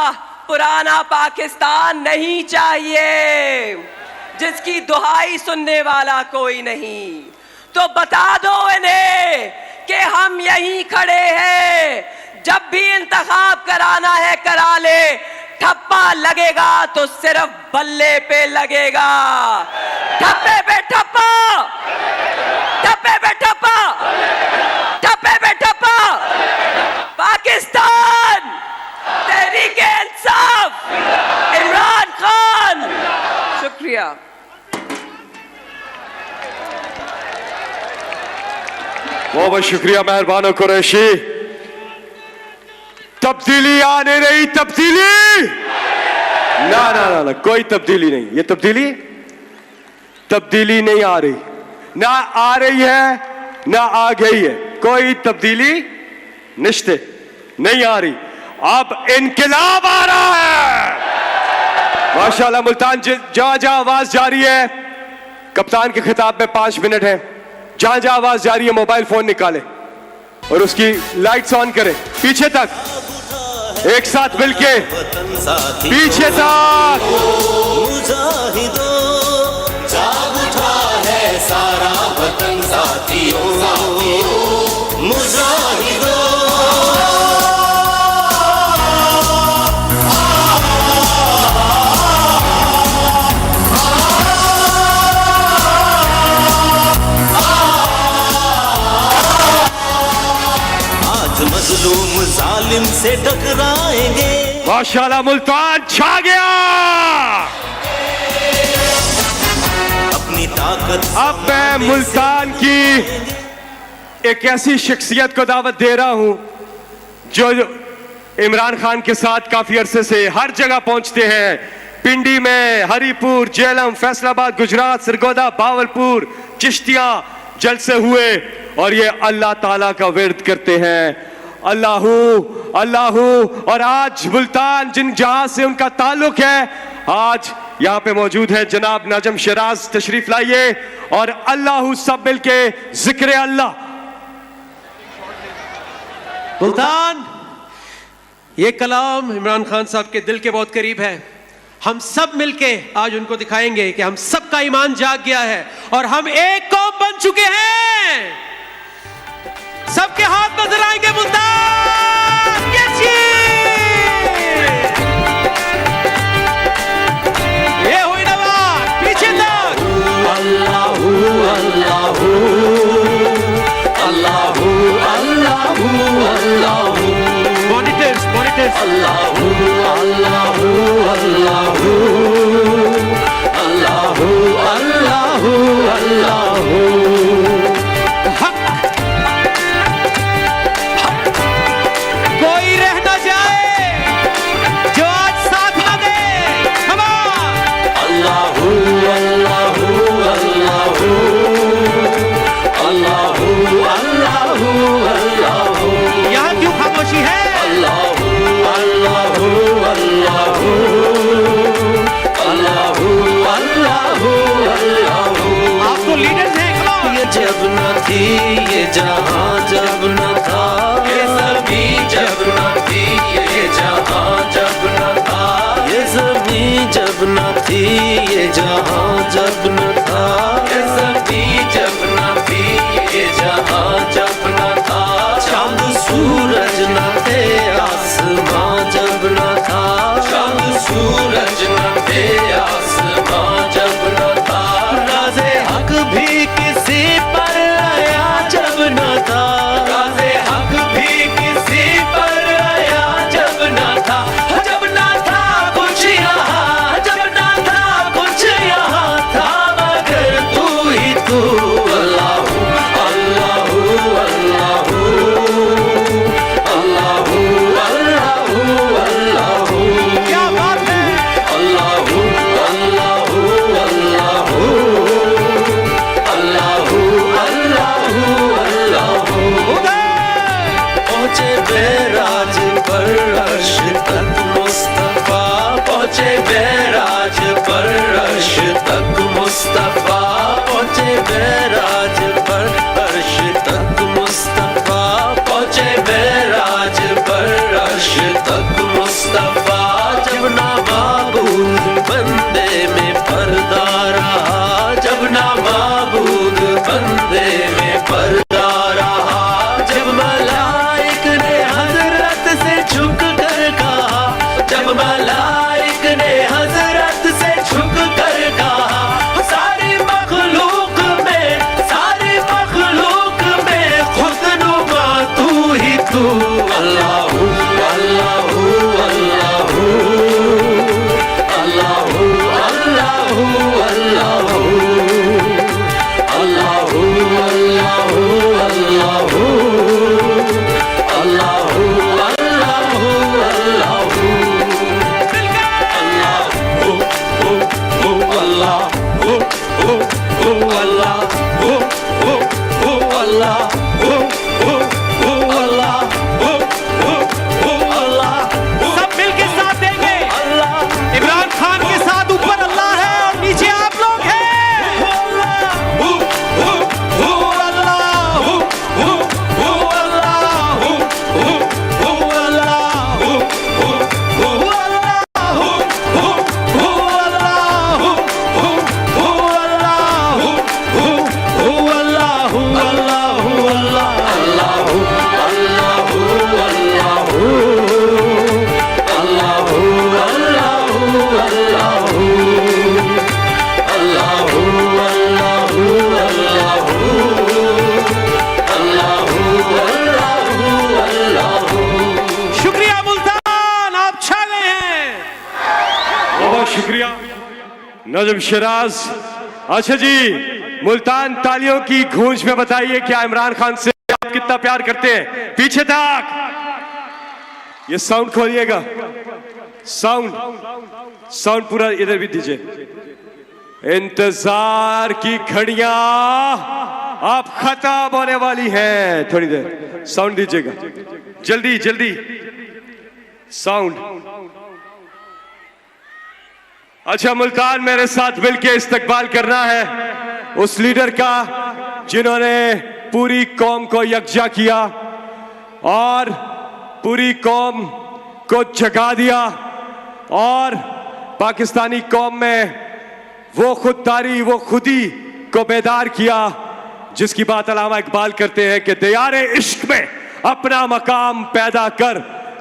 पुराना पाकिस्तान नहीं चाहिए, जिसकी दुहाई सुनने वाला कोई नहीं। तो बता दो इन्हें कि हम यहीं खड़े हैं, जब भी इंतखाब कराना है करा ले, ठप्पा लगेगा तो सिर्फ बल्ले पे लगेगा। ठप्पे पे ठप्पा, ठप्पे पे ठप्पा, ठप्पे पे ठप्पा। पाकिस्तान तहरीके इंसाफ, इमरान खान। शुक्रिया। बहुत बहुत शुक्रिया मेहरबान कुरैशी। तब्दीली आने रही, तब्दीली ना ना ना ना, कोई तब्दीली नहीं। ये तब्दीली नहीं आ रही, ना आ रही है ना आ गई है। कोई तब्दीली निश्चित नहीं आ रही। अब इनकलाब आ रहा है माशाल्लाह। मुल्तान जहां जहां आवाज जा रही है, कप्तान के खिताब में 5 मिनट है। जहां जहां आवाज जा रही है मोबाइल फोन निकाले और उसकी लाइट्स ऑन करें। पीछे तक एक साथ मिलके, पीछे तक। मुजाहिदों जाग उठा है सारा वतन साथियों, मुजाहिदों। मजलूम जालिम से टकराएंगे। माशाल्लाह मुल्तान छा गया अपनी ताकत। अब मैं मुल्तान की एक ऐसी शख्सियत को दावत दे रहा हूं जो इमरान खान के साथ काफी अरसे से हर जगह पहुंचते हैं। पिंडी में, हरीपुर, जेलम, फैसलाबाद, गुजरात, सरगोदा, बावलपुर, चिश्तिया जलसे हुए और ये अल्लाह ताला का विर्द करते हैं, अल्लाहू अल्लाहू। और आज मुल्तान जिन जहां से उनका ताल्लुक है, आज यहां पे मौजूद है जनाब नजम शराज। तशरीफ लाइए और अल्लाहू सब मिलके जिक्र अल्लाह। मुल्तान, ये कलाम इमरान खान साहब के दिल के बहुत करीब है। हम सब मिलके आज उनको दिखाएंगे कि हम सबका ईमान जाग गया है और हम एक कौम बन चुके हैं। सबके हाथ नजर आएंगे मुल्तान। यस ये हुई नवाज, पीछे तक। अल्लाहू अल्लाहू अल्लाहू अल्लाहू अल्लाहू। मॉनिटर्स अल्लाहू अल्लाहू अल्लाहू अल्लाहू अल्लाहू अल्लाहू। कोई रह न जाए जो आज साथ न दे। अल्लाहू अल्लाहू अल्लाहू अल्लाहू अल्लाहू अल्लाहू। यहाँ क्यों खामोशी है? अल्लाहू अल्लाहू अल्लाहू अल्लाहू अल्लाहू अल्लाहू। आप तो लीडर्स हैं। ये जब न थी ये जहां, जब न था ये ज़मीं, जब न थी ये जहां, जब न था ये ज़मीं, जब न थी ये जहां, जब न था ये ज़मीं, जब न थी ये जहां, जब न था। चांद सूरज न थे आसमां, जब न था चांद सूरज न थे आसमां, जब न था। राज़े हक भी किसी पर आया, जब न था राज़े हक भी किसी पर आया, जब न था। जब न था कुछ यहाँ, जब न था कुछ यहाँ था, मगर तू ही तू। अल्लाहू अल्लाहू अल्लाहू अल्लाहू अल्लाहू अल्लाहू। क्या बात है। नजम शराज। अच्छा जी, मुल्तान तालियों की गूंज में बताइए क्या इमरान खान से आप कितना प्यार करते हैं? पीछे तक ये साउंड खोलिएगा, साउंड पूरा इधर भी दीजिए। इंतजार की घड़ियां आप खत्म होने वाली हैं, थोड़ी देर साउंड दीजिएगा, जल्दी जल्दी साउंड। अच्छा, मुल्तान मेरे साथ मिलके इस्तकबाल करना है उस लीडर का जिन्होंने पूरी कौम को यकजा किया और पूरी कौम को जगा दिया और पाकिस्तानी कौम में वो खुददारी, वो खुदी को बेदार किया, जिसकी बात अल्लामा इकबाल करते हैं कि दियारे इश्क में अपना मकाम पैदा कर,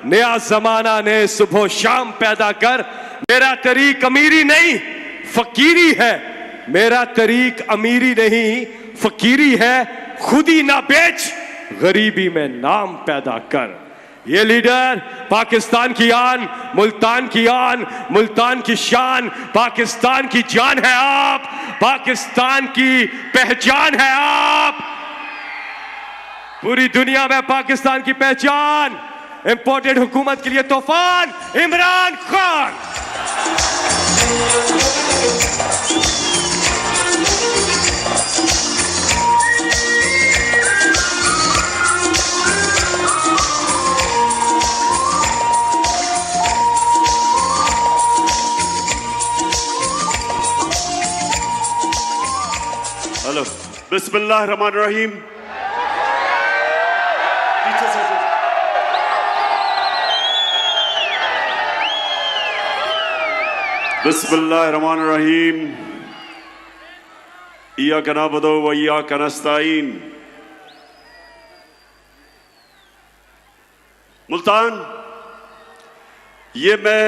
नया जमाना ने सुबह शाम पैदा कर। मेरा तरीक अमीरी नहीं फकीरी है, मेरा तरीक अमीरी नहीं फकीरी है, खुदी ना बेच गरीबी में नाम पैदा कर। ये लीडर पाकिस्तान की आन, मुल्तान की आन, मुल्तान की शान, पाकिस्तान की जान है आप, पाकिस्तान की पहचान है आप, पूरी दुनिया में पाकिस्तान की पहचान। इंपोर्टेड हुकूमत के लिए तूफान इमरान खान। हेलो, बिस्मिल्लाह रहमान रहीम। बिस्मिल्लाह रहमान रहीम। इय्याका नअबुदु व इय्याका नस्तईन। मुल्तान, ये मैं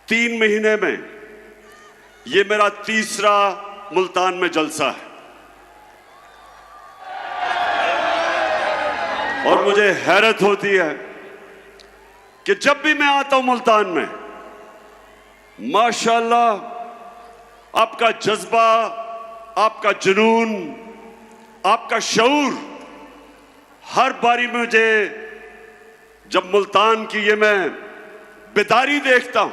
3 महीने में ये मेरा तीसरा मुल्तान में जलसा है और मुझे हैरत होती है कि जब भी मैं आता हूं मुल्तान में, माशाअल्लाह आपका जज्बा, आपका जुनून, आपका शऊर हर बारी मुझे, जब मुल्तान की ये मैं बेदारी देखता हूं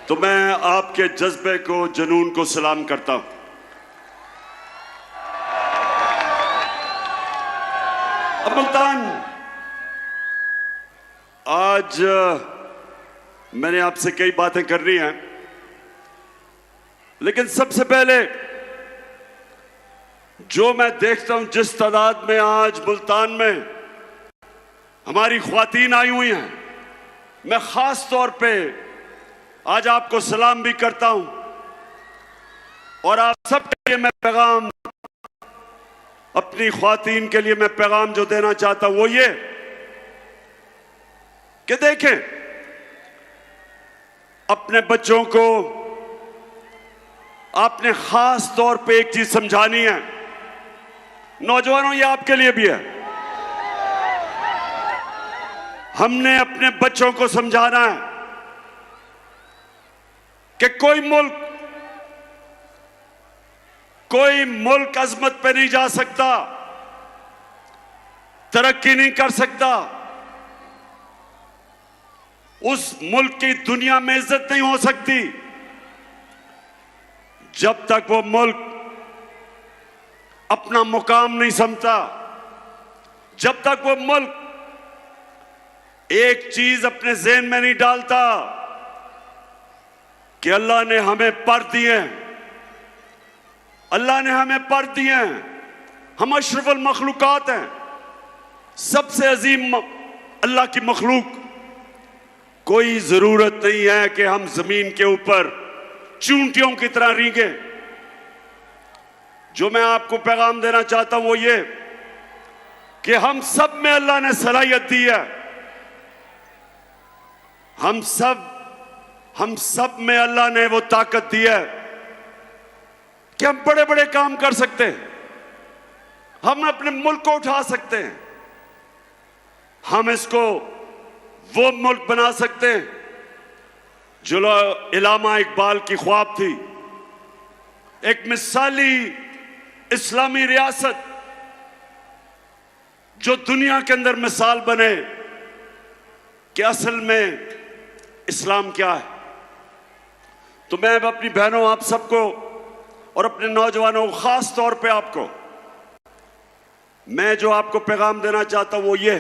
तो मैं आपके जज्बे को, जुनून को सलाम करता हूं। अब मुल्तान, आज मैंने आपसे कई बातें करनी हैं, लेकिन सबसे पहले जो मैं देखता हूं जिस तादाद में आज मुल्तान में हमारी ख्वातीन आई हुई हैं, मैं खास तौर पे आज आपको सलाम भी करता हूं और आप सबके लिए मैं पैगाम, अपनी ख्वातीन के लिए मैं पैगाम जो देना चाहता हूं वो ये कि देखें, अपने बच्चों को आपने खास तौर पे एक चीज समझानी है। नौजवानों, ये आपके लिए भी है। हमने अपने बच्चों को समझाना है कि कोई मुल्क अजमत पे नहीं जा सकता, तरक्की नहीं कर सकता, उस मुल्क की दुनिया में इज्जत नहीं हो सकती जब तक वो मुल्क अपना मुकाम नहीं समझता, जब तक वो मुल्क एक चीज अपने ज़हन में नहीं डालता कि अल्लाह ने हमें पर दिए, अल्लाह ने हमें पर दिए हैं, हम अशरफुल मखलूकात हैं, सबसे अजीम अल्लाह की मखलूक। कोई जरूरत नहीं है कि हम जमीन के ऊपर चूंटियों की तरह रींगे। जो मैं आपको पैगाम देना चाहता हूं वो ये कि हम सब में अल्लाह ने सलाहियत दी है, हम सब में अल्लाह ने वो ताकत दी है कि हम बड़े बड़े काम कर सकते हैं, हम अपने मुल्क को उठा सकते हैं, हम इसको वो मुल्क बना सकते हैं जो इलामा इकबाल की ख्वाब थी, एक मिसाली इस्लामी रियासत जो दुनिया के अंदर मिसाल बने कि असल में इस्लाम क्या है। तो मैं अब अपनी बहनों, आप सबको और अपने नौजवानों को, खास तौर पे आपको, मैं जो आपको पैगाम देना चाहता हूं वो ये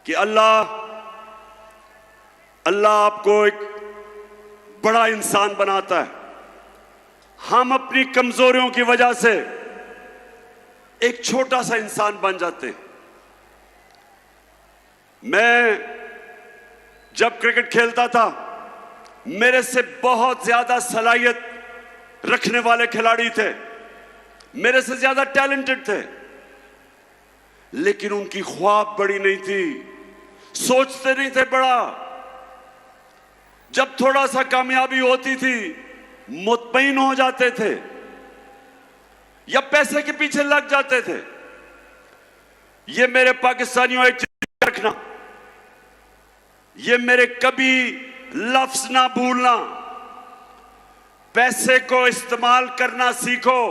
कि अल्लाह आपको एक बड़ा इंसान बनाता है। हम अपनी कमजोरियों की वजह से एक छोटा सा इंसान बन जाते हैं। मैं जब क्रिकेट खेलता था, मेरे से बहुत ज्यादा सलाहियत रखने वाले खिलाड़ी थे, मेरे से ज्यादा टैलेंटेड थे, लेकिन उनकी ख्वाब बड़ी नहीं थी, सोचते नहीं थे बड़ा। जब थोड़ा सा कामयाबी होती थी मुतमईन हो जाते थे या पैसे के पीछे लग जाते थे। ये मेरे पाकिस्तानियों एक चीज रखना, ये मेरे कभी लफ्ज ना भूलना, पैसे को इस्तेमाल करना सीखो,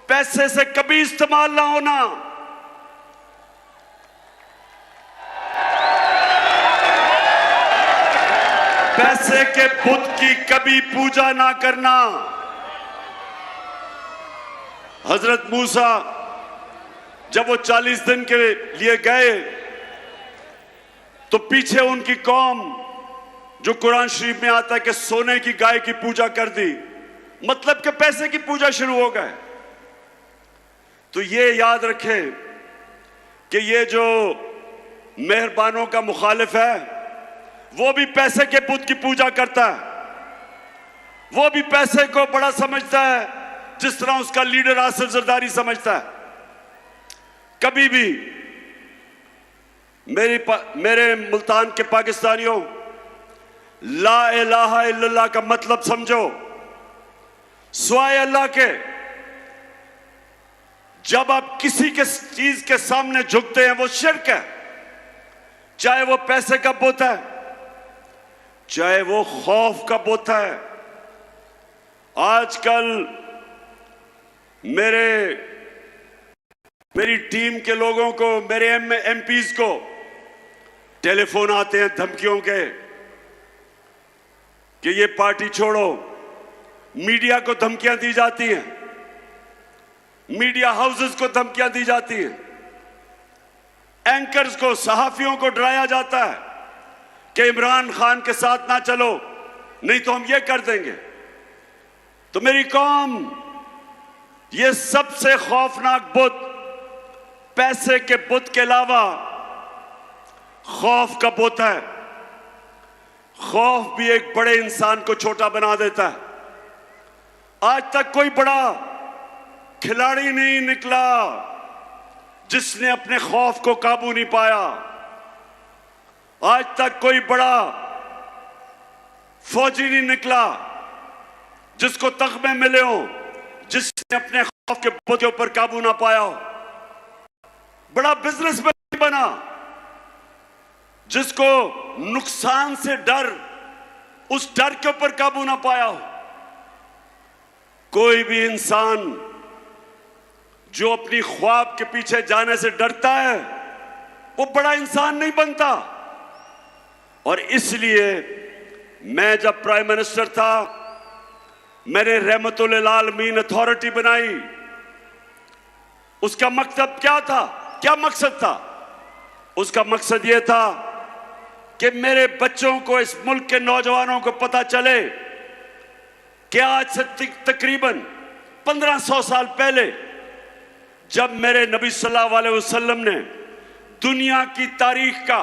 पैसे से कभी इस्तेमाल ना होना। पैसे के बुत की कभी पूजा ना करना। हजरत मूसा जब वो 40 दिन के लिए गए तो पीछे उनकी कौम, जो कुरान शरीफ में आता है कि सोने की गाय की पूजा कर दी, मतलब कि पैसे की पूजा शुरू हो गए। तो ये याद रखें कि ये जो मेहरबानों का मुखालिफ है वो भी पैसे के बुत की पूजा करता है, वो भी पैसे को बड़ा समझता है जिस तरह उसका लीडर आसिफ जरदारी समझता है। कभी भी मेरे मुल्तान के पाकिस्तानियों, ला इलाहा इल्लल्लाह का मतलब समझो, स्वाय अल्लाह के। जब आप किसी के चीज के सामने झुकते हैं वो शिर्क है, चाहे वो पैसे का बुत है, चाहे वो खौफ का बुत है। आजकल मेरी टीम के लोगों को, मेरे एमपीज को टेलीफोन आते हैं धमकियों के कि ये पार्टी छोड़ो। मीडिया को धमकियां दी जाती हैं, मीडिया हाउसेस को धमकियां दी जाती हैं, एंकर्स को, सहाफियों को डराया जाता है कि इमरान खान के साथ ना चलो नहीं तो हम ये कर देंगे। तो मेरी कौम, ये सबसे खौफनाक बुत पैसे के बुत के अलावा खौफ का बुत है। खौफ भी एक बड़े इंसान को छोटा बना देता है। आज तक कोई बड़ा खिलाड़ी नहीं निकला जिसने अपने खौफ को काबू नहीं पाया। आज तक कोई बड़ा फौजी नहीं निकला जिसको तगमे मिले हो, जिसने अपने खौफ के बुत के ऊपर काबू ना पाया हो। बड़ा बिजनेसमैन बना जिसको नुकसान से डर, उस डर के ऊपर काबू ना पाया हो। कोई भी इंसान जो अपनी ख्वाब के पीछे जाने से डरता है वो बड़ा इंसान नहीं बनता। और इसलिए मैं जब प्राइम मिनिस्टर था, मैंने रहमतुल आलमीन अथॉरिटी बनाई। उसका मकसद क्या था? क्या मकसद था? उसका मकसद यह था कि मेरे बच्चों को, इस मुल्क के नौजवानों को पता चले कि आज से तकरीबन 1500 साल पहले जब मेरे नबी सल्लल्लाहु अलैहि वसल्लम ने दुनिया की तारीख का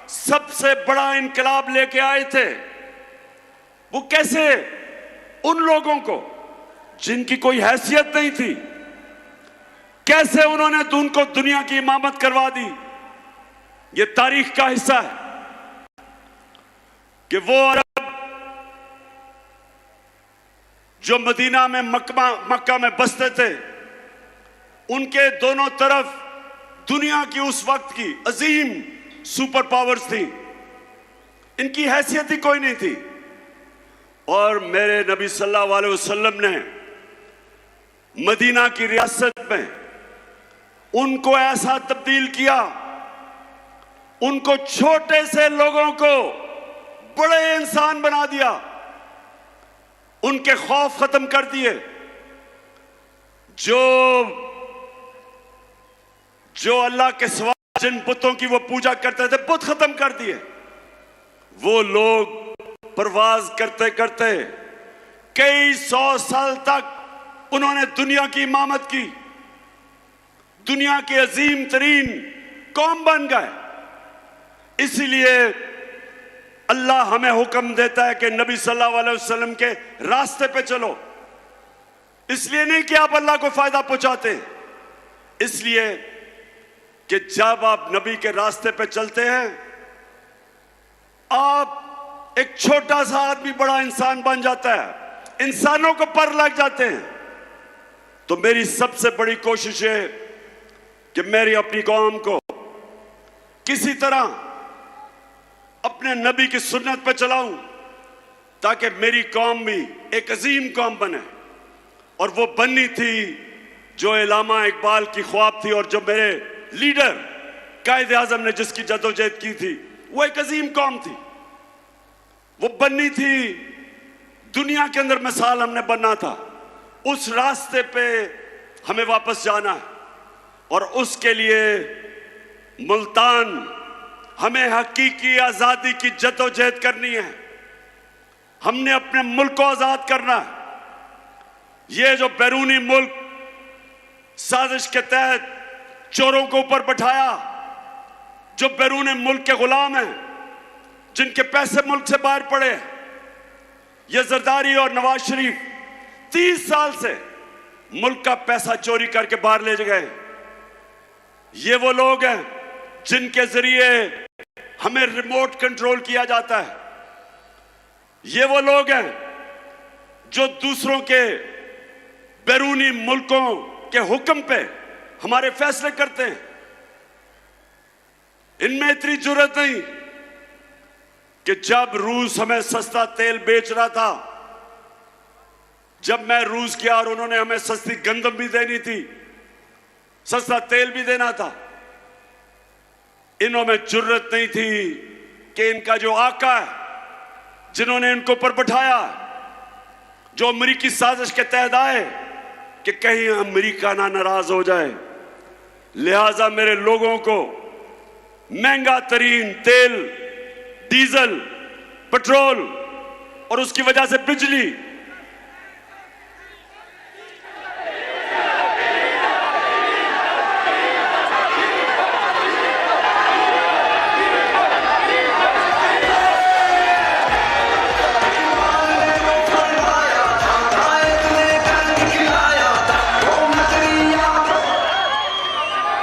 सबसे बड़ा इनकलाब लेके आए थे, वो कैसे उन लोगों को जिनकी कोई हैसियत नहीं थी, कैसे उन्होंने उनको दुनिया की इमामत करवा दी। ये तारीख का हिस्सा है कि वो अरब जो मदीना में मक्का में बसते थे, उनके दोनों तरफ दुनिया की उस वक्त की अजीम सुपर पावर्स थी। इनकी हैसियत ही कोई नहीं थी। और मेरे नबी सल्लल्लाहु अलैहि वसल्लम ने मदीना की रियासत में उनको ऐसा तब्दील किया, उनको छोटे से लोगों को बड़े इंसान बना दिया, उनके खौफ खत्म कर दिए। जो अल्लाह के सिवा जिन बुतों की वो पूजा करते थे, बुत खत्म कर दिए। वो लोग परवाज करते करते कई 100 साल तक उन्होंने दुनिया की इमामत की, दुनिया के अजीम तरीन कौम बन गए। इसीलिए अल्लाह हमें हुक्म देता है कि नबी सल्लल्लाहु अलैहि वसल्लम के रास्ते पे चलो। इसलिए नहीं कि आप अल्लाह को फायदा पहुंचाते, इसलिए कि जब आप नबी के रास्ते पे चलते हैं, आप एक छोटा सा आदमी बड़ा इंसान बन जाता है, इंसानों को पर लग जाते हैं। तो मेरी सबसे बड़ी कोशिश है कि मेरी अपनी कौम को किसी तरह अपने नबी की सुन्नत पे चलाऊं, ताकि मेरी कौम भी एक अजीम कौम बने। और वो बननी थी जो इलामा इकबाल की ख्वाब थी, और जो मेरे लीडर कायदे आजम ने जिसकी जदोजहद की थी, वो एक अजीम कौम थी। वो बननी थी, दुनिया के अंदर मिसाल हमने बनना था। उस रास्ते पे हमें वापस जाना है, और उसके लिए मुल्तान हमें हकीकी आजादी की जदोजहद करनी है। हमने अपने मुल्क को आजाद करना है। ये जो बैरूनी मुल्क साजिश के तहत चोरों को ऊपर बैठाया, जो बैरूनी मुल्क के गुलाम हैं, जिनके पैसे मुल्क से बाहर पड़े, ये जरदारी और नवाज शरीफ 30 साल से मुल्क का पैसा चोरी करके बाहर ले गए। ये वो लोग हैं जिनके जरिए हमें रिमोट कंट्रोल किया जाता है। ये वो लोग हैं जो दूसरों के बैरूनी मुल्कों के हुक्म पे हमारे फैसले करते हैं। इनमें इतनी जरूरत नहीं कि जब रूस हमें सस्ता तेल बेच रहा था, जब मैं रूस गया और उन्होंने हमें सस्ती गंदम भी देनी थी, सस्ता तेल भी देना था, इन्हों में जरूरत नहीं थी कि इनका जो आका है, जिन्होंने इनको ऊपर बैठाया, जो अमेरिकी साजिश के तहत आए कि कहीं अमेरिका ना नाराज हो जाए, लिहाजा मेरे लोगों को महंगा तरीन तेल, डीजल, पेट्रोल और उसकी वजह से बिजली,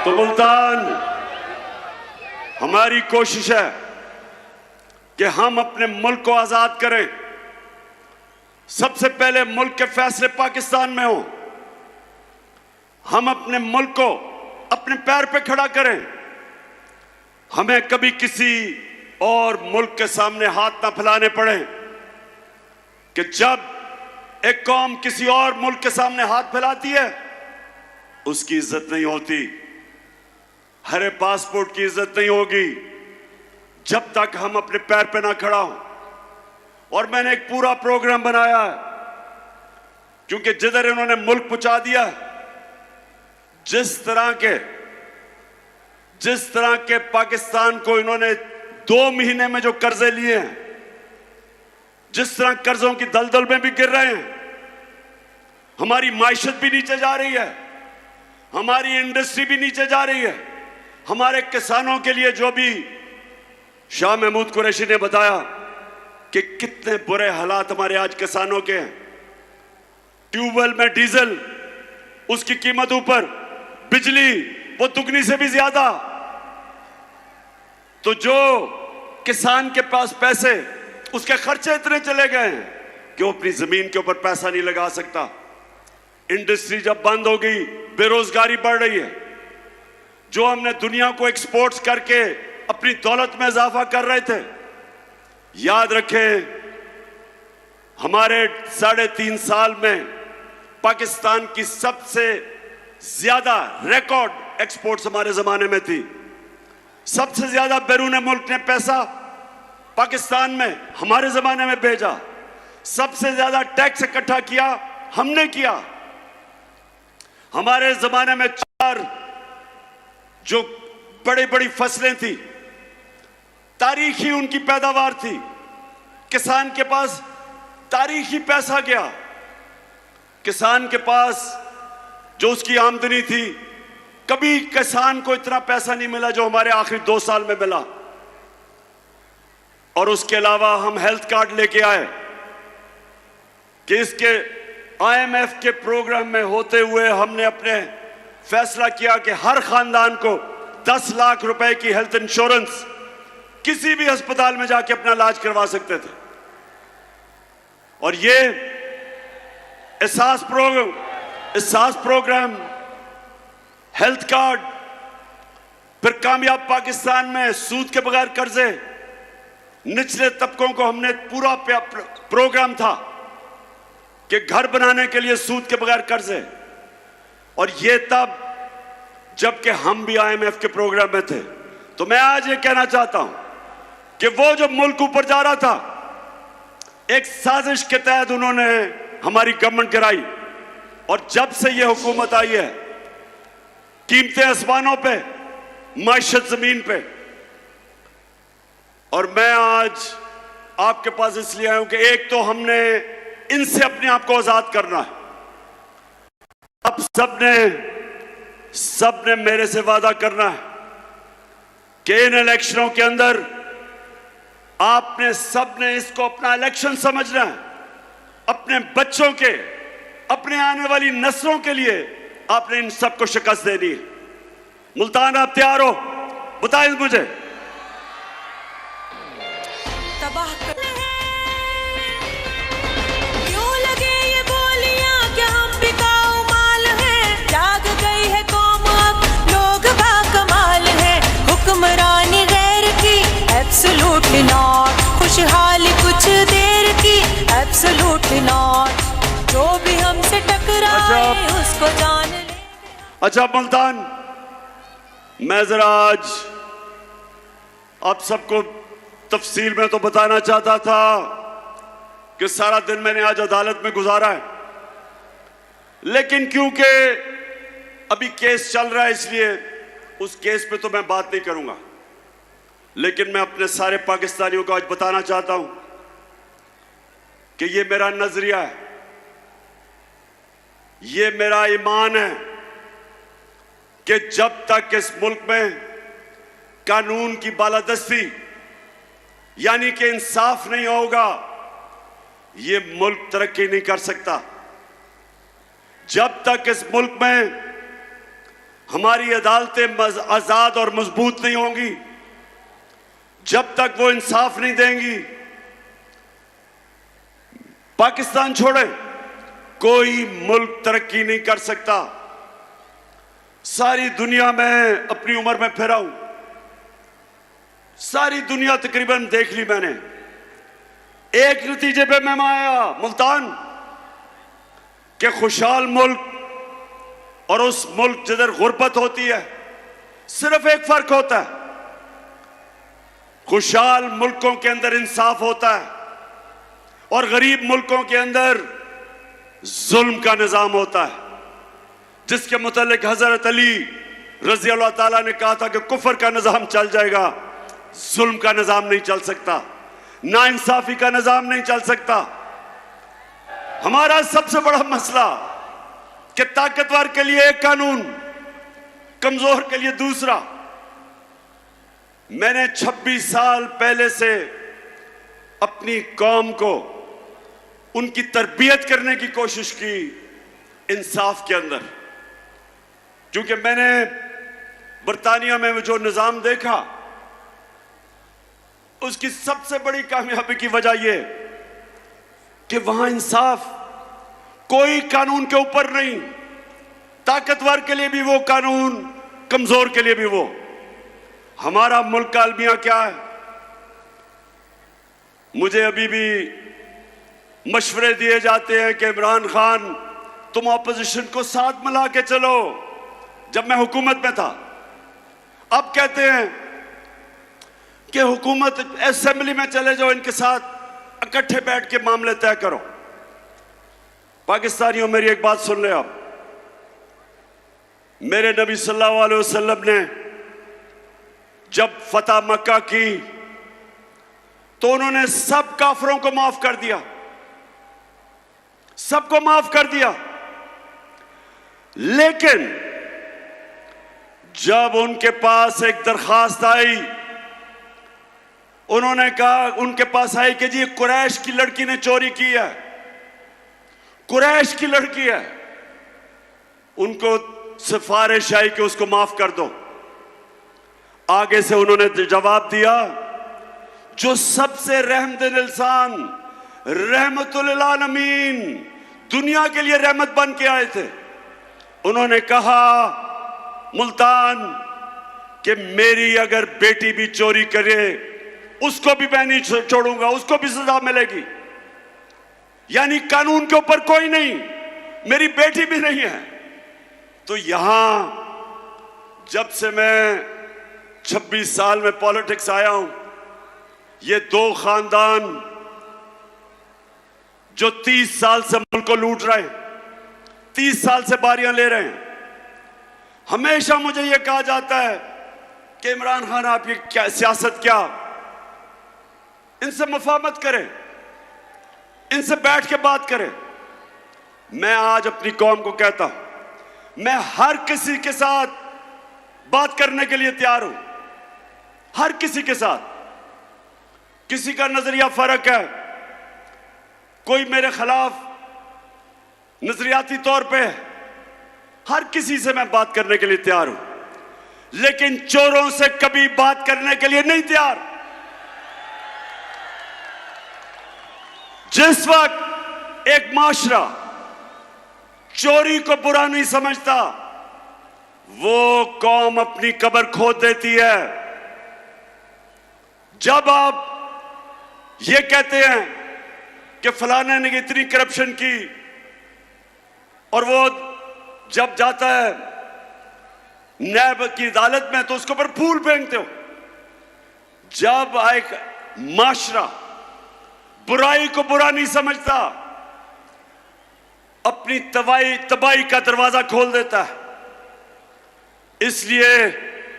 तो मुल्तान हमारी कोशिश है कि हम अपने मुल्क को आजाद करें। सबसे पहले मुल्क के फैसले पाकिस्तान में हो। हम अपने मुल्क को अपने पैर पे खड़ा करें। हमें कभी किसी और मुल्क के सामने हाथ ना फैलाने पड़े कि जब एक कौम किसी और मुल्क के सामने हाथ फैलाती है, उसकी इज्जत नहीं होती। हरे पासपोर्ट की इज्जत नहीं होगी जब तक हम अपने पैर पे ना खड़ा हो। और मैंने एक पूरा प्रोग्राम बनाया है, क्योंकि जिधर इन्होंने मुल्क पहुंचा दिया, जिस तरह के पाकिस्तान को इन्होंने 2 महीने में जो कर्जे लिए हैं, जिस तरह कर्जों की दलदल में भी गिर रहे हैं, हमारी माइशत भी नीचे जा रही है, हमारी इंडस्ट्री भी नीचे जा रही है। हमारे किसानों के लिए जो भी शाह महमूद कुरैशी ने बताया कि कितने बुरे हालात हमारे आज किसानों के हैं। ट्यूबवेल में डीजल, उसकी कीमत ऊपर, बिजली वो दुगनी से भी ज्यादा। तो जो किसान के पास पैसे, उसके खर्चे इतने चले गए हैं कि वो अपनी जमीन के ऊपर पैसा नहीं लगा सकता। इंडस्ट्री जब बंद हो गई, बेरोजगारी बढ़ रही है। जो हमने दुनिया को एक्सपोर्ट्स करके अपनी दौलत में इजाफा कर रहे थे, याद रखें, हमारे 3.5 साल में पाकिस्तान की सबसे ज्यादा रिकॉर्ड एक्सपोर्ट्स हमारे जमाने में थी। सबसे ज्यादा बैरून मुल्क ने पैसा पाकिस्तान में हमारे जमाने में भेजा। सबसे ज्यादा टैक्स इकट्ठा किया हमने किया। हमारे जमाने में 4 जो बड़ी बड़ी फसलें थी, तारीखी उनकी पैदावार थी। किसान के पास तारीखी पैसा गया। किसान के पास जो उसकी आमदनी थी, कभी किसान को इतना पैसा नहीं मिला जो हमारे आखिरी 2 साल में मिला। और उसके अलावा हम हेल्थ कार्ड लेके आए कि इसके IMF के प्रोग्राम में होते हुए हमने अपने फैसला किया कि हर खानदान को 10 लाख रुपए की हेल्थ इंश्योरेंस किसी भी अस्पताल में जाके अपना इलाज करवा सकते थे। और ये एहसास प्रोग्राम, हेल्थ कार्ड, फिर कामयाब पाकिस्तान में सूद के बगैर कर्जे, निचले तबकों को हमने पूरा प्रोग्राम था कि घर बनाने के लिए सूद के बगैर कर्जे। और ये तब जबकि हम भी IMF के प्रोग्राम में थे। तो मैं आज ये कहना चाहता हूं कि वो जो मुल्क ऊपर जा रहा था, एक साजिश के तहत उन्होंने हमारी गवर्नमेंट गिराई। और जब से ये हुकूमत आई है, कीमतें आसमानों पे, माइशत जमीन पे। और मैं आज आपके पास इसलिए आया हूं कि एक तो हमने इनसे अपने आप को आजाद करना है। अब सबने मेरे से वादा करना है कि इन इलेक्शनों के अंदर आपने सबने इसको अपना इलेक्शन समझना है। अपने बच्चों के, अपने आने वाली नस्लों के लिए आपने इन सबको शिकस्त देनी है। मुल्तान, आप तैयार हो? बताएं मुझे। तबाह क्यों लगे ये बोलियां, क्या हम बिकाऊ माल हैं? जाग गई है कौम, अब लोग बाकमाल हैं। हुक्मरानी गैर की एब्सोल्युटली नॉट, खुशहाली कुछ देर की एब्सोल्युटली नॉट। जो भी हमसे टकराए उसको जान ले। अच्छा मुल्तान, मैं जरा आज आप सबको तफसील में तो बताना चाहता था कि सारा दिन मैंने आज अदालत में गुजारा है, लेकिन क्योंकि अभी केस चल रहा है इसलिए उस केस पे तो मैं बात नहीं करूंगा। लेकिन मैं अपने सारे पाकिस्तानियों को आज बताना चाहता हूं कि ये मेरा नजरिया है, ये मेरा ईमान है कि जब तक इस मुल्क में कानून की बालादस्ती यानी कि इंसाफ नहीं होगा, ये मुल्क तरक्की नहीं कर सकता। जब तक इस मुल्क में हमारी अदालतें आजाद और मजबूत नहीं होंगी, जब तक वो इंसाफ नहीं देंगी, पाकिस्तान छोड़े कोई मुल्क तरक्की नहीं कर सकता। सारी दुनिया में अपनी उम्र में फिरा हूं, सारी दुनिया तकरीबन देख ली मैंने। एक नतीजे पे मैं आया मुल्तान कि खुशहाल मुल्क और उस मुल्क जिधर गुर्बत होती है, सिर्फ एक फर्क होता है, खुशहाल मुल्कों के अंदर इंसाफ होता है और गरीब मुल्कों के अंदर जुल्म का निजाम होता है, जिसके मुतालिक हजरत अली रजी अल्लाह ताला ने कहा था कि कुफर का निजाम चल जाएगा, जुल्म का निजाम नहीं चल सकता, नाइंसाफी का निजाम नहीं चल सकता। हमारा सबसे बड़ा मसला कि ताकतवर के लिए एक कानून, कमजोर के लिए दूसरा। मैंने 26 साल पहले से अपनी कौम को उनकी तरबियत करने की कोशिश की इंसाफ के अंदर, क्योंकि मैंने बरतानिया में जो निजाम देखा उसकी सबसे बड़ी कामयाबी की वजह यह कि वहां इंसाफ कोई कानून के ऊपर नहीं, ताकतवर के लिए भी वो कानून, कमजोर के लिए भी वो। हमारा मुल्क का अलमिया क्या है? मुझे अभी भी मशवरे दिए जाते हैं कि इमरान खान तुम ऑपोजिशन को साथ मिला के चलो। जब मैं हुकूमत में था, अब कहते हैं कि हुकूमत असेंबली में चले जाओ, इनके साथ इकट्ठे बैठ के मामले तय करो। पाकिस्तानियों, मेरी एक बात सुन ले आप। मेरे नबी सल्लल्लाहु अलैहि वसल्लम ने जब फतह मक्का की तो उन्होंने सब काफिरों को माफ कर दिया, सबको माफ कर दिया। लेकिन जब उनके पास एक दरखास्त आई, उन्होंने कहा, उनके पास आई कि जी कुरैश की लड़की ने चोरी की है, कुरैश की लड़की है, उनको सिफारिश आई कि उसको माफ कर दो। आगे से उन्होंने जवाब दिया, जो सबसे रहमतुल इंसान, रहमतुल आलमीन, दुनिया के लिए रहमत बन के आए थे, उन्होंने कहा मुल्तान कि मेरी अगर बेटी भी चोरी करे उसको भी मैं नहीं छोड़ूंगा, उसको भी सजा मिलेगी। यानी कानून के ऊपर कोई नहीं, मेरी बेटी भी नहीं है। तो यहां जब से मैं 26 साल में पॉलिटिक्स आया हूं, ये दो खानदान जो 30 साल से मुल्क को लूट रहे हैं, 30 साल से बारियां ले रहे हैं, हमेशा मुझे यह कहा जाता है कि इमरान खान आपकी क्या सियासत, क्या इनसे मुफाहमत करें, इनसे बैठ के बात करें। मैं आज अपनी कौम को कहता हूं, मैं हर किसी के साथ बात करने के लिए तैयार हूं, हर किसी के साथ। किसी का नजरिया फर्क है, कोई मेरे खिलाफ नजरियाती तौर पे है, हर किसी से मैं बात करने के लिए तैयार हूं, लेकिन चोरों से कभी बात करने के लिए नहीं तैयार। जिस वक्त एक माशरा चोरी को बुरा नहीं समझता, वो कौम अपनी कब्र खोद देती है। जब आप ये कहते हैं कि फलाने ने इतनी करप्शन की, और वो जब जाता है नैब की अदालत में तो उसके ऊपर फूल फेंकते हो। जब एक माशरा बुराई को बुरा नहीं समझता, अपनी तबाही का दरवाजा खोल देता है। इसलिए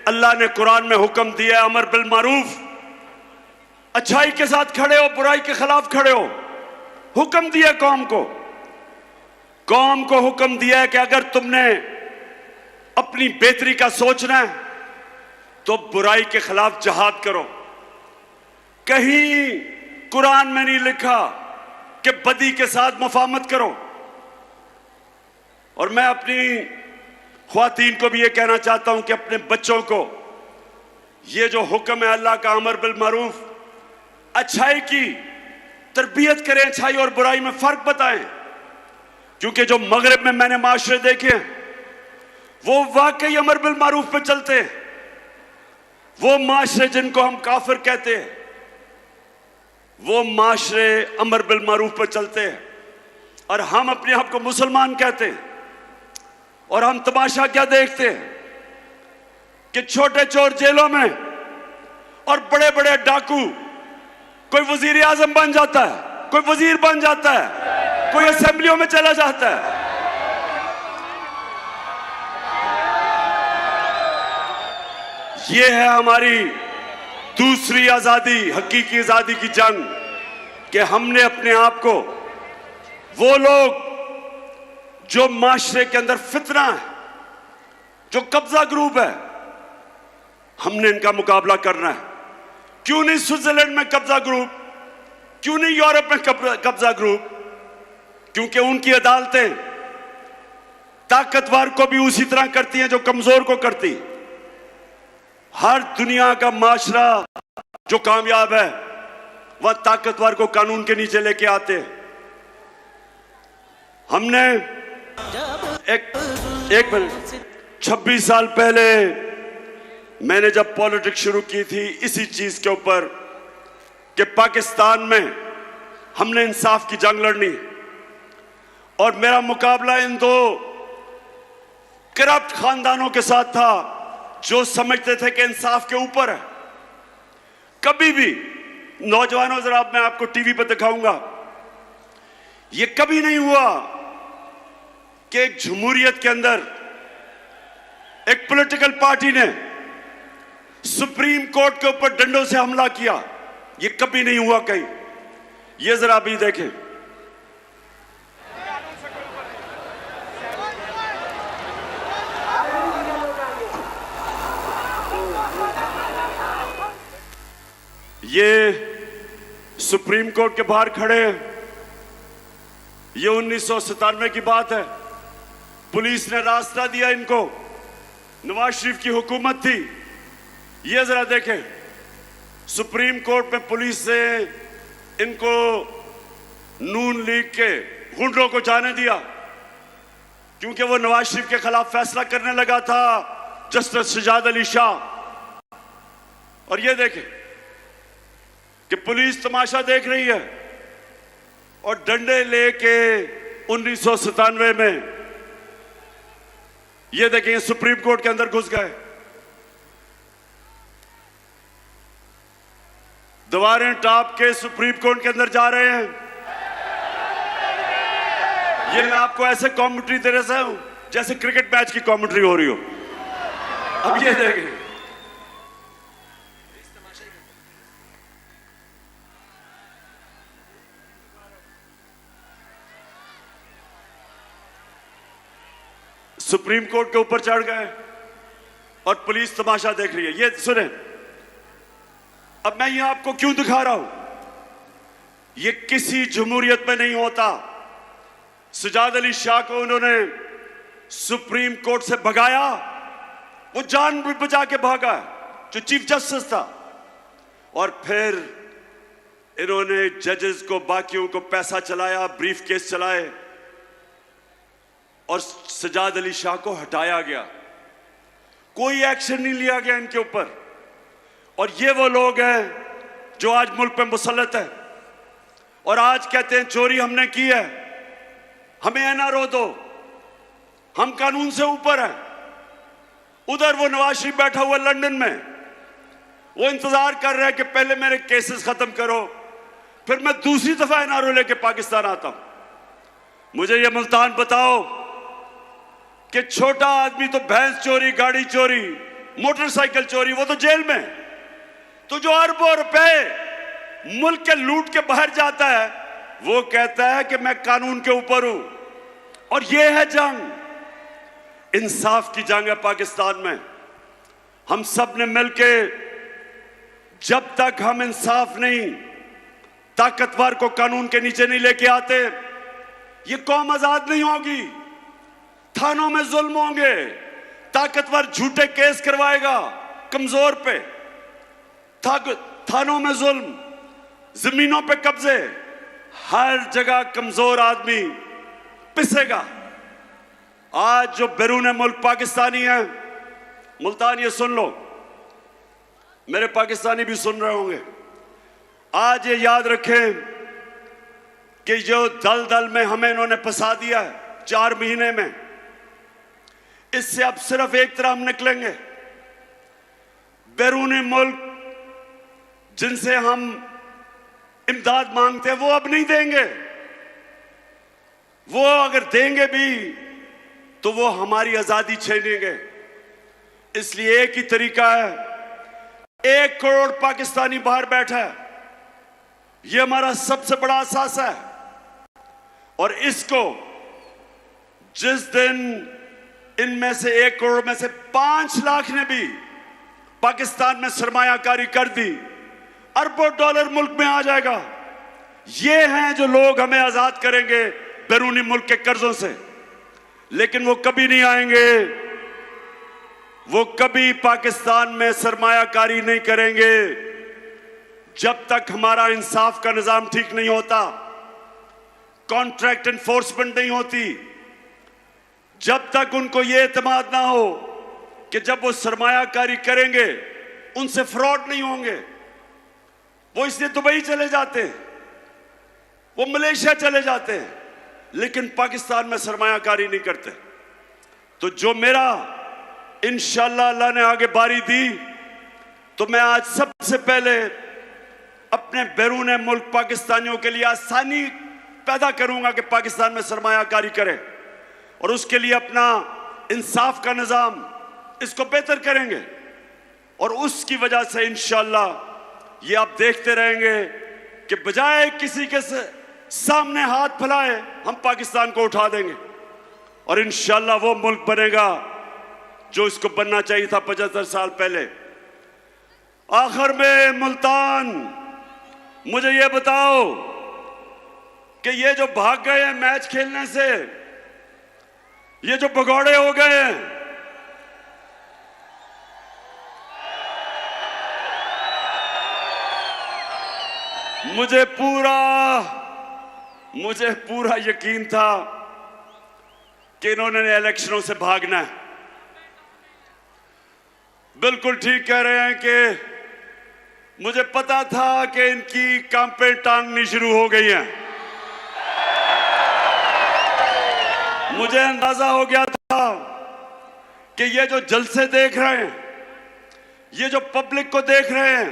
अल्लाह ने कुरान में हुक्म दिया, अमर बिल मारूफ, अच्छाई के साथ खड़े हो, बुराई के खिलाफ खड़े हो। हुक्म दिया कौम को हुक्म दिया है कि अगर तुमने अपनी बेहतरी का सोचना है तो बुराई के खिलाफ जहाद करो। कहीं कुरान में नहीं लिखा कि बदी के साथ मुफाहमत करो। और मैं अपनी ख्वातीन को भी ये कहना चाहता हूं कि अपने बच्चों को ये जो हुक्म है अल्लाह का, अमर बिल मारूफ, अच्छाई की तरबियत करें, अच्छाई और बुराई में फर्क बताएं। क्योंकि जो मगरिब में मैंने माशरे देखे हैं वो वाकई अमर बिल मारूफ पे चलते हैं। वो माशरे जिनको हम काफिर कहते हैं, वो माशरे अमर बिल मारूफ पे चलते हैं, और हम अपने आप को मुसलमान कहते हैं। और हम तमाशा क्या देखते हैं कि छोटे चोर जेलों में और बड़े बड़े डाकू, कोई वजीर आजम बन जाता है, कोई वजीर बन जाता है, कोई असेंबलियों में चला जाता है। ये है हमारी दूसरी आजादी, हकीकी आजादी की जंग, कि हमने अपने आप को, वो लोग जो माशरे के अंदर फितना है, जो कब्जा ग्रुप है, हमने इनका मुकाबला करना है। क्यों नहीं स्विट्जरलैंड में कब्जा ग्रुप, क्यों नहीं यूरोप में कब्जा ग्रुप? क्योंकि उनकी अदालतें ताकतवर को भी उसी तरह करती हैं जो कमजोर को करती। हर दुनिया का माशरा जो कामयाब है वह ताकतवर को कानून के नीचे लेके आते हैं। हमने एक मिनट, 26 साल पहले मैंने जब पॉलिटिक्स शुरू की थी इसी चीज के ऊपर, कि पाकिस्तान में हमने इंसाफ की जंग लड़नी और मेरा मुकाबला इन दो करप्ट खानदानों के साथ था जो समझते थे कि इंसाफ के ऊपर है। कभी भी नौजवानों, जरा मैं आपको टीवी पर दिखाऊंगा, यह कभी नहीं हुआ कि एक जमहूरियत के अंदर एक पॉलिटिकल पार्टी ने सुप्रीम कोर्ट के ऊपर डंडों से हमला किया। यह कभी नहीं हुआ कहीं। यह जरा भी देखें, ये सुप्रीम कोर्ट के बाहर खड़े हैं। ये 1997 की बात है। पुलिस ने रास्ता दिया इनको, नवाज शरीफ की हुकूमत थी। ये जरा देखें, सुप्रीम कोर्ट में पुलिस से इनको नून लीग के गुंडों को जाने दिया क्योंकि वो नवाज शरीफ के खिलाफ फैसला करने लगा था जस्टिस सजाद अली शाह। और ये देखें कि पुलिस तमाशा देख रही है और डंडे लेके 1997 में ये देखें सुप्रीम कोर्ट के अंदर घुस गए। दीवारें टाप के सुप्रीम कोर्ट के अंदर जा रहे हैं। ये मैं आपको ऐसे कमेंट्री दे रहा हूं जैसे क्रिकेट मैच की कमेंट्री हो रही हो। अब ये देखें, सुप्रीम कोर्ट के ऊपर चढ़ गए और पुलिस तमाशा देख रही है। ये सुने, अब मैं ये आपको क्यों दिखा रहा हूं, ये किसी जमहूरियत में नहीं होता। सजाद अली शाह को उन्होंने सुप्रीम कोर्ट से भगाया, वो जान भी बचा के भागा जो चीफ जस्टिस था। और फिर इन्होंने जजेस को, बाकियों को पैसा चलाया, ब्रीफ केस चलाए और सजाद अली शाह को हटाया गया। कोई एक्शन नहीं लिया गया इनके ऊपर। और ये वो लोग हैं जो आज मुल्क पे मुसल्लत है और आज कहते हैं चोरी हमने की है, हमें एनआरओ दो, हम कानून से ऊपर हैं। उधर वो नवाज शरीफ बैठा हुआ लंदन में, वो इंतजार कर रहा है कि पहले मेरे केसेस खत्म करो, फिर मैं दूसरी दफा एनआरओ लेके पाकिस्तान आता हूं। मुझे ये मुल्तान बताओ कि छोटा आदमी तो भैंस चोरी, गाड़ी चोरी, मोटरसाइकिल चोरी, वो तो जेल में। तो जो अरबों रुपए मुल्क के लूट के बाहर जाता है वो कहता है कि मैं कानून के ऊपर हूं। और ये है जंग, इंसाफ की जंग है पाकिस्तान में। हम सब ने मिलके, जब तक हम इंसाफ नहीं, ताकतवर को कानून के नीचे नहीं लेके आते, ये कौम आजाद नहीं होगी। थानों में जुल्म होंगे, ताकतवर झूठे केस करवाएगा कमजोर पे, थानों में जुल्म, जमीनों पे कब्जे, हर जगह कमजोर आदमी पिसेगा। आज जो बैरून मुल्क पाकिस्तानी है, मुल्तान ये सुन लो, मेरे पाकिस्तानी भी सुन रहे होंगे, आज ये याद रखें कि जो दलदल में हमें इन्होंने फंसा दिया है 4 महीने में, इससे अब सिर्फ एक तरह हम निकलेंगे। बैरूनी मुल्क जिनसे हम इमदाद मांगते हैं वो अब नहीं देंगे। वो अगर देंगे भी तो वो हमारी आजादी छीनेंगे। इसलिए एक ही तरीका है, 1 करोड़ पाकिस्तानी बाहर बैठा है, ये हमारा सबसे बड़ा असासा है। और इसको जिस दिन इनमें से 1 करोड़ में से 5 लाख ने भी पाकिस्तान में सरमायाकारी कर दी, अरबों डॉलर मुल्क में आ जाएगा। ये हैं जो लोग हमें आजाद करेंगे बैरूनी मुल्क के कर्जों से। लेकिन वो कभी नहीं आएंगे, वो कभी पाकिस्तान में सरमायाकारी नहीं करेंगे जब तक हमारा इंसाफ का निजाम ठीक नहीं होता, कॉन्ट्रैक्ट एनफोर्समेंट नहीं होती, जब तक उनको ये एतमाद ना हो कि जब वो सरमायाकारी करेंगे उनसे फ्रॉड नहीं होंगे, वो इसलिए दुबई चले जाते हैं, वो मलेशिया चले जाते हैं, लेकिन पाकिस्तान में सरमायाकारी नहीं करते। तो जो मेरा इंशाअल्लाह अल्लाह ने आगे बारी दी, तो मैं आज सबसे पहले अपने बैरून मुल्क पाकिस्तानियों के लिए आसानी पैदा करूंगा कि पाकिस्तान में सरमायाकारी करें, और उसके लिए अपना इंसाफ का निज़ाम इसको बेहतर करेंगे। और उसकी वजह से इंशाअल्लाह ये आप देखते रहेंगे कि बजाय किसी के सामने हाथ फैलाए हम पाकिस्तान को उठा देंगे, और इंशाअल्लाह वो मुल्क बनेगा जो इसको बनना चाहिए था 75 साल पहले। आखिर में मुल्तान, मुझे ये बताओ कि ये जो भाग गए हैं मैच खेलने से, ये जो भगौड़े हो गए हैं, मुझे पूरा यकीन था कि इन्होंने इलेक्शनों से भागना है। बिल्कुल ठीक कह रहे हैं कि मुझे पता था कि इनकी कांपें टांगनी शुरू हो गई हैं। मुझे अंदाजा हो गया था कि ये जो जलसे देख रहे हैं, ये जो पब्लिक को देख रहे हैं,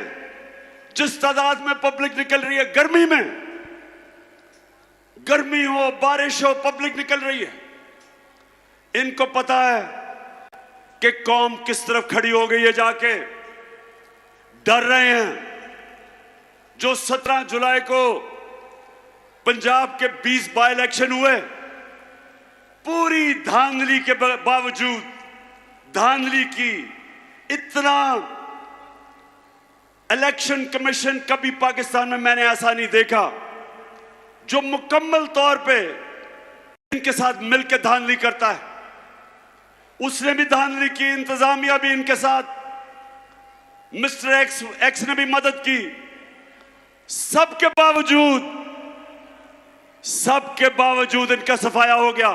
जिस तादाद में पब्लिक निकल रही है, गर्मी में, गर्मी हो बारिश हो, पब्लिक निकल रही है, इनको पता है कि कौम किस तरफ खड़ी हो गई है, जाके डर रहे हैं। जो 17 जुलाई को पंजाब के 20 बाई इलेक्शन हुए, पूरी धांधली के बावजूद, धांधली की, इतना इलेक्शन कमीशन कभी पाकिस्तान में मैंने ऐसा नहीं देखा जो मुकम्मल तौर पे इनके साथ मिलकर धांधली करता है। उसने भी धांधली की, इंतजामिया भी इनके साथ, मिस्टर एक्स ने भी मदद की। सबके बावजूद इनका सफाया हो गया।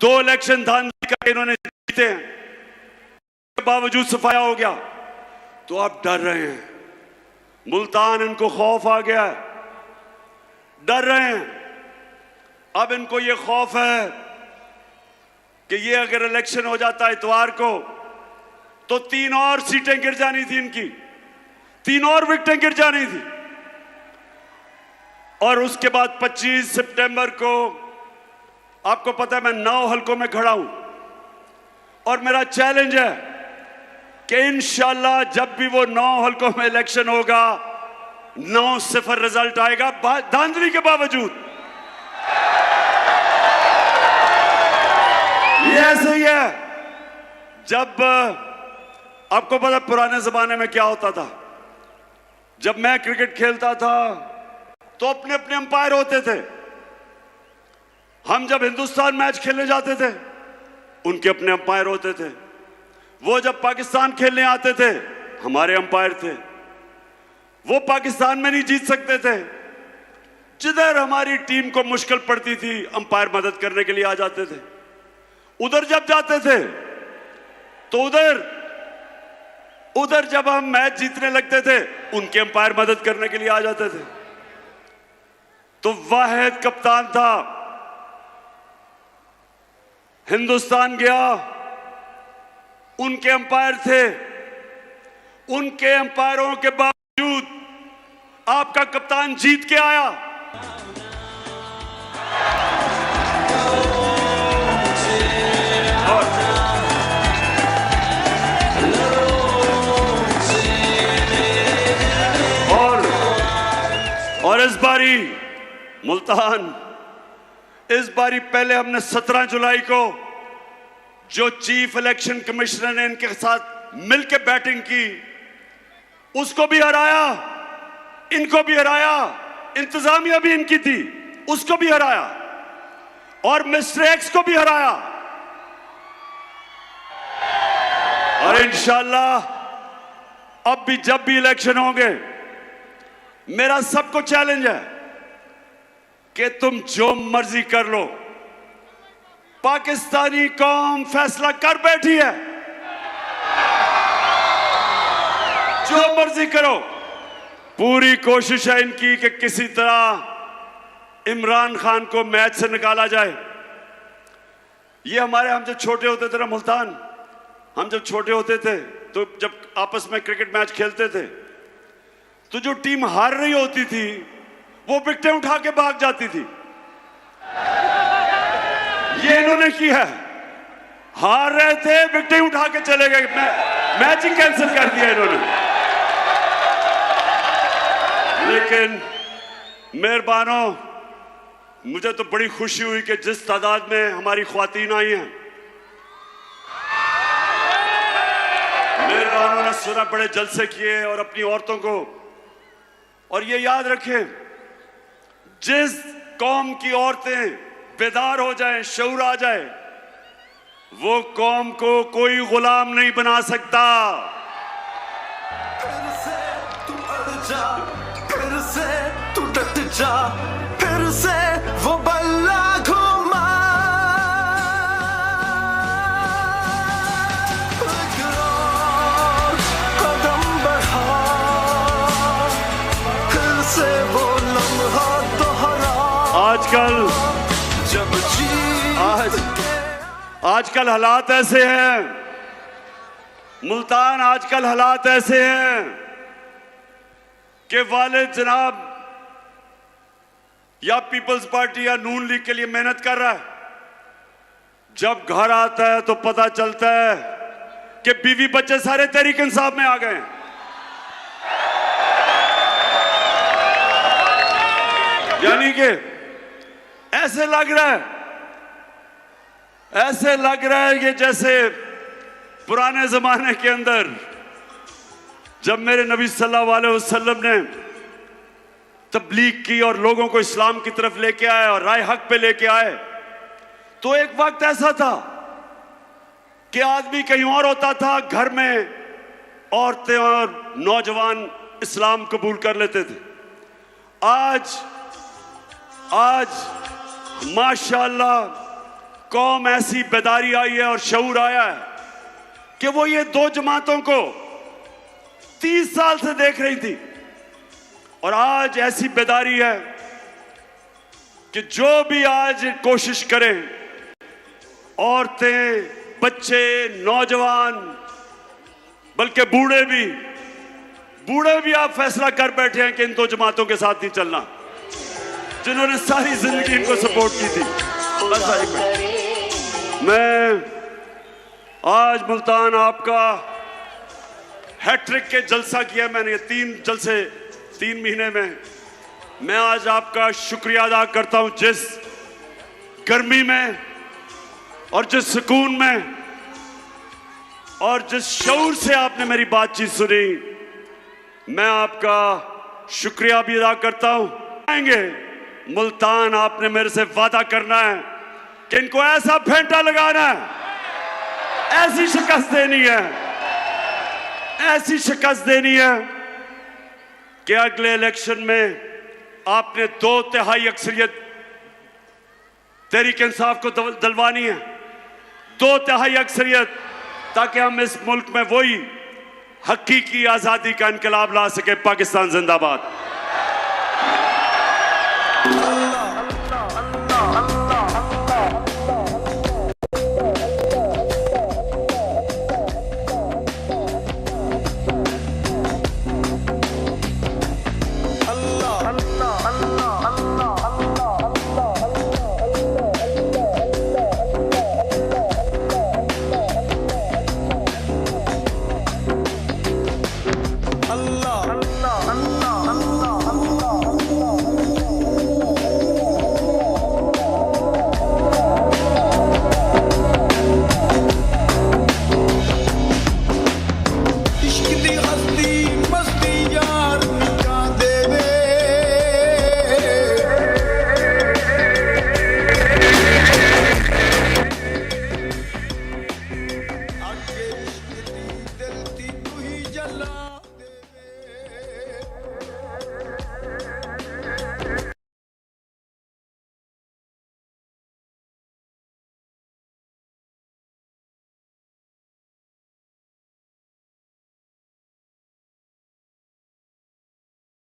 2 इलेक्शन धांधली करके इन्होंने जीते हैं, के बावजूद सफाया हो गया। तो आप डर रहे हैं, मुल्तान इनको खौफ आ गया है, डर रहे हैं। अब इनको ये खौफ है कि ये अगर इलेक्शन हो जाता है इतवार को, तो 3 और सीटें गिर जानी थी इनकी, 3 और विकेटें गिर जानी थी। और उसके बाद 25 सितंबर को आपको पता है मैं 9 हलकों में खड़ा हूं, और मेरा चैलेंज है कि इंशाअल्लाह जब भी वो 9 हलकों में इलेक्शन होगा, 9-0 रिजल्ट आएगा, धांधली के बावजूद। ये ऐसे ही है। जब आपको पता पुराने जमाने में क्या होता था, जब मैं क्रिकेट खेलता था तो अपने अपने अंपायर होते थे। हम जब हिंदुस्तान मैच खेलने जाते थे, उनके अपने अंपायर होते थे। वो जब पाकिस्तान खेलने आते थे, हमारे अंपायर थे। वो पाकिस्तान में नहीं जीत सकते थे, जिधर हमारी टीम को मुश्किल पड़ती थी, अंपायर मदद करने के लिए आ जाते थे। उधर जब जाते थे तो उधर जब हम मैच जीतने लगते थे, उनके अंपायर मदद करने के लिए आ जाते थे। तो वाहिद कप्तान था, हिंदुस्तान गया, उनके अंपायर थे, उनके अंपायरों के बावजूद आपका कप्तान जीत के आया। और इस बारी मुल्तान, इस बारी पहले हमने 17 जुलाई को जो चीफ इलेक्शन कमिश्नर ने इनके साथ मिलकर बैटिंग की, उसको भी हराया, इनको भी हराया, इंतजामिया भी इनकी थी, उसको भी हराया, और मिस्टर एक्स को भी हराया। और इंशाअल्लाह अब भी जब भी इलेक्शन होंगे, मेरा सबको चैलेंज है कि तुम जो मर्जी कर लो, पाकिस्तानी कौम फैसला कर बैठी है। जो मर्जी करो, पूरी कोशिश है इनकी कि किसी तरह इमरान खान को मैच से निकाला जाए। ये हम जब छोटे होते थे ना मुल्तान, हम जब छोटे होते थे तो जब आपस में क्रिकेट मैच खेलते थे तो जो टीम हार रही होती थी वो विकेटें उठा के भाग जाती थी। ये इन्होंने किया, हार रहे थे विकेटें उठा के चले गए, मैच ही कैंसिल कर दिया इन्होंने। लेकिन मेहरबानों, मुझे तो बड़ी खुशी हुई कि जिस तादाद में हमारी ख्वातीन आई हैं, मेहरबानों ने सुना, बड़े जलसे किए और अपनी औरतों को। और ये याद रखें, जिस कौम की औरतें बेदार हो जाएं, शऊर आ जाए, वो कौम को कोई गुलाम नहीं बना सकता। फिर से तू अड़ जा, फिर से तू डट जा, फिर से वो बल्ला घुमा। कदम बढ़ा, फिर से वो लम्हा दोहरा। आजकल जब आजकल हालात ऐसे हैं मुल्तान, आजकल हालात ऐसे हैं कि वालिद जनाब या पीपल्स पार्टी या नून लीग के लिए मेहनत कर रहा है, जब घर आता है तो पता चलता है कि बीवी बच्चे सारे तहरीक इंसाफ में आ गए हैं। यानी कि ऐसे लग रहा है कि जैसे पुराने जमाने के अंदर जब मेरे नबी सल्लल्लाहु अलैहि वसल्लम ने तबलीग की और लोगों को इस्लाम की तरफ लेके आए और राय हक पे लेके आए, तो एक वक्त ऐसा था कि आदमी कहीं और होता था, घर में औरतें और नौजवान इस्लाम कबूल कर लेते थे। आज माशाअल्लाह कौम ऐसी बेदारी आई है और शऊर आया है कि वो ये दो जमातों को 30 साल से देख रही थी, और आज ऐसी बेदारी है कि जो भी आज कोशिश करें, औरतें, बच्चे, नौजवान, बल्कि बूढ़े भी आप फैसला कर बैठे हैं कि इन दो जमातों के साथ नहीं चलना, जिन्होंने सारी जिंदगी इनको सपोर्ट की थी। मैं आज मुल्तान आपका हैट्रिक के जलसा किया मैंने, 3 जलसे 3 महीने में। मैं आज आपका शुक्रिया अदा करता हूं, जिस गर्मी में और जिस सुकून में और जिस शऊर से आपने मेरी बातचीत सुनी, मैं आपका शुक्रिया भी अदा करता हूं। आएंगे मुल्तान, आपने मेरे से वादा करना है कि इनको ऐसा फेंटा लगाना है, ऐसी शिकस्त देनी है कि अगले इलेक्शन में आपने 2/3 अक्सरियत तहरीक इंसाफ को दिलवानी है, 2/3 अक्सरियत, ताकि हम इस मुल्क में वही हकीकी आजादी का इनकलाब ला सके। पाकिस्तान जिंदाबाद। अल्लाह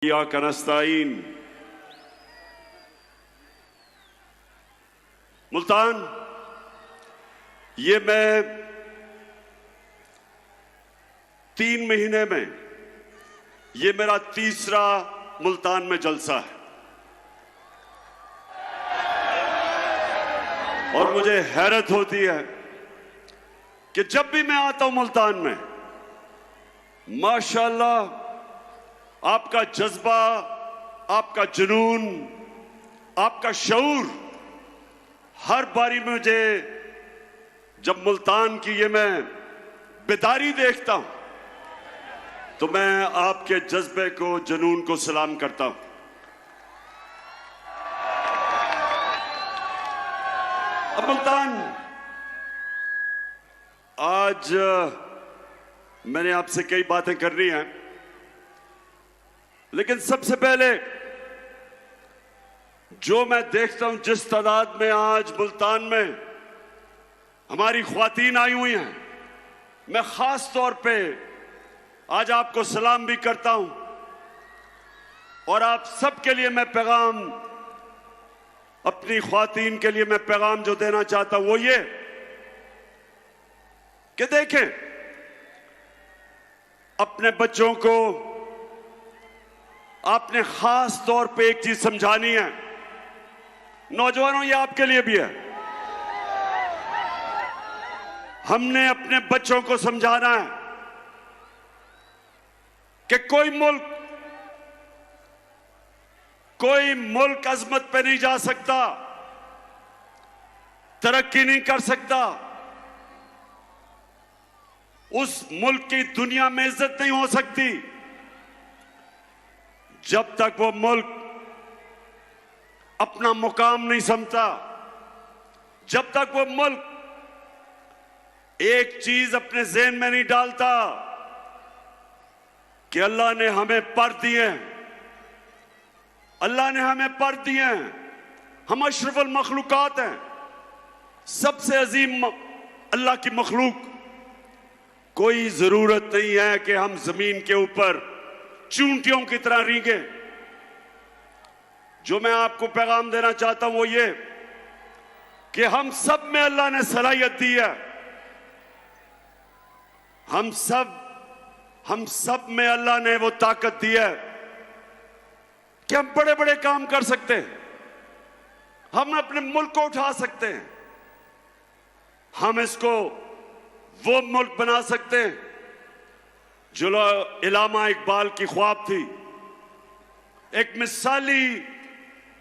इय्याका नस्तईन। मुल्तान, ये मैं 3 महीने में ये मेरा तीसरा मुल्तान में जलसा है और मुझे हैरत होती है कि जब भी मैं आता हूं मुल्तान में, माशाअल्लाह आपका जज्बा, आपका जुनून, आपका शऊर हर बारी मुझे, जब मुल्तान की ये मैं बेदारी देखता हूं तो मैं आपके जज्बे को, जुनून को सलाम करता हूं। अब मुल्तान, आज मैंने आपसे कई बातें करनी हैं, लेकिन सबसे पहले जो मैं देखता हूं, जिस तादाद में आज मुल्तान में हमारी ख्वातीन आई हुई हैं, मैं खास तौर पे आज आपको सलाम भी करता हूं और आप सबके लिए मैं पैगाम, अपनी ख्वातीन के लिए मैं पैगाम जो देना चाहता हूं वो ये कि देखें, अपने बच्चों को आपने खास तौर पे एक चीज समझानी है। नौजवानों, ये आपके लिए भी है। हमने अपने बच्चों को समझाना है कि कोई मुल्क अजमत पे नहीं जा सकता, तरक्की नहीं कर सकता, उस मुल्क की दुनिया में इज्जत नहीं हो सकती जब तक वो मुल्क अपना मुकाम नहीं समझता, जब तक वो मुल्क एक चीज अपने ज़हन में नहीं डालता कि अल्लाह ने हमें पर दिए, अल्लाह ने हमें पर दिए हैं, हम अशरफुल मखलूकात हैं, सबसे अजीम अल्लाह की मखलूक। कोई जरूरत नहीं है कि हम जमीन के ऊपर चूंटियों की तरह रींगे। जो मैं आपको पैगाम देना चाहता हूं वो ये कि हम सब में अल्लाह ने सलाहियत दी है, हम सब में अल्लाह ने वो ताकत दी है कि हम बड़े बड़े काम कर सकते हैं, हम अपने मुल्क को उठा सकते हैं, हम इसको वो मुल्क बना सकते हैं जो इलामा इकबाल की ख्वाब थी, एक मिसाली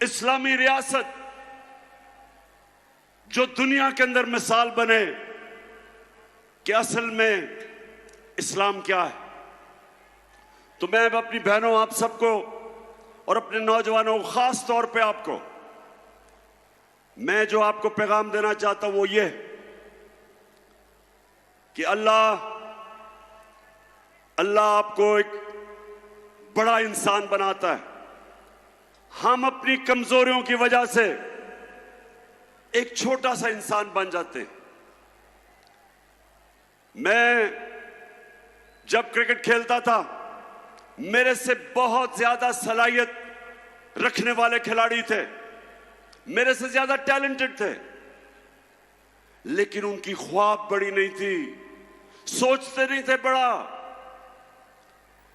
इस्लामी रियासत जो दुनिया के अंदर मिसाल बने कि असल में इस्लाम क्या है। तो मैं अपनी बहनों, आप सबको और अपने नौजवानों, खास तौर पे आपको, मैं जो आपको पैगाम देना चाहता हूं वो ये कि अल्लाह आपको एक बड़ा इंसान बनाता है। हम अपनी कमजोरियों की वजह से एक छोटा सा इंसान बन जाते हैं। मैं जब क्रिकेट खेलता था, मेरे से बहुत ज्यादा सलाहियत रखने वाले खिलाड़ी थे, मेरे से ज्यादा टैलेंटेड थे, लेकिन उनकी ख्वाब बड़ी नहीं थी, सोचते नहीं थे बड़ा।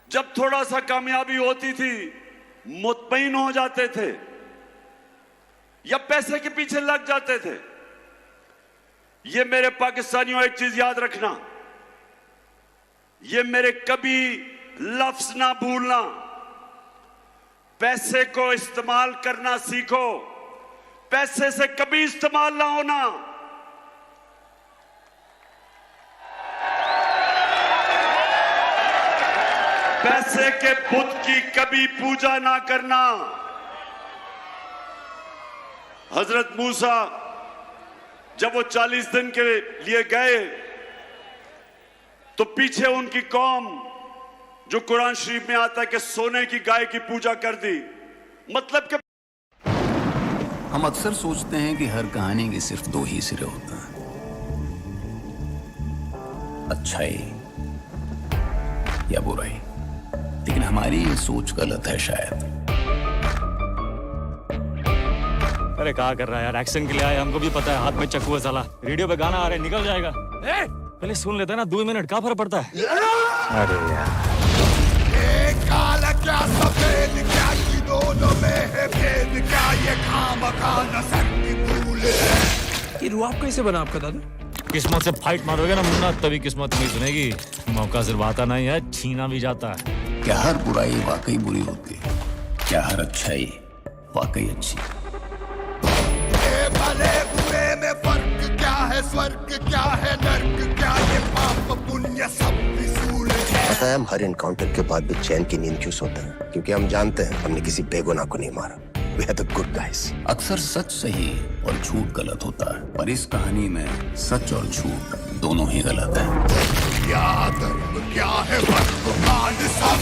जब थोड़ा सा कामयाबी होती थी मुतमईन हो जाते थे या पैसे के पीछे लग जाते थे। ये मेरे पाकिस्तानियों एक चीज याद रखना, ये मेरे कभी लफ्ज ना भूलना, पैसे को इस्तेमाल करना सीखो, पैसे से कभी इस्तेमाल ना होना। पैसे के बुत की कभी पूजा ना करना। हजरत मूसा जब वो 40 दिन के लिए गए तो पीछे उनकी कौम, जो कुरान शरीफ में आता है कि सोने की गाय की पूजा कर दी, मतलब कि हम अक्सर सोचते हैं कि हर कहानी के सिर्फ 2 ही सिरे होते हैं, अच्छाई या बुराई। लेकिन हमारी ये सोच गलत है शायद। अरे क्या कर रहा है यार, एक्शन के लिए आए, हमको भी पता है हाथ में चक्कू है साला, रेडियो पे गाना आ रहा है, निकल जाएगा। पहले सुन लेता है ना, 2 मिनट क्या फर्क पड़ता है। अरे यार काला क्या सफेद क्या ये दोनों में है भेद क्या, ये खामखा नसर की भूल है। ये रुआब कैसे बना आपका दादा? किस्मत से फाइट मारोगे ना मुन्ना, तभी किस्मत नहीं सुनेगी। मौका सिर्फ आता नहीं है, छीना भी जाता है। क्या हर बुराई वाकई बुरी होती है? क्या हर अच्छाई वाकई अच्छी? भले बुरे में फर्क क्या है, स्वर्ग क्या है नर्क क्या, ये पाप पुण्य सब विसूल है। पता है हम हर एनकाउंटर के बाद भी चैन की नींद क्यों सोते हैं? क्योंकि हम जानते हैं हमने किसी बेगुनाह को नहीं मारा। We are the good guys. अक्सर सच सही और झूठ गलत होता है, पर इस कहानी में सच और झूठ दोनों ही गलत है। क्या धर्म क्या है वर्तमान सब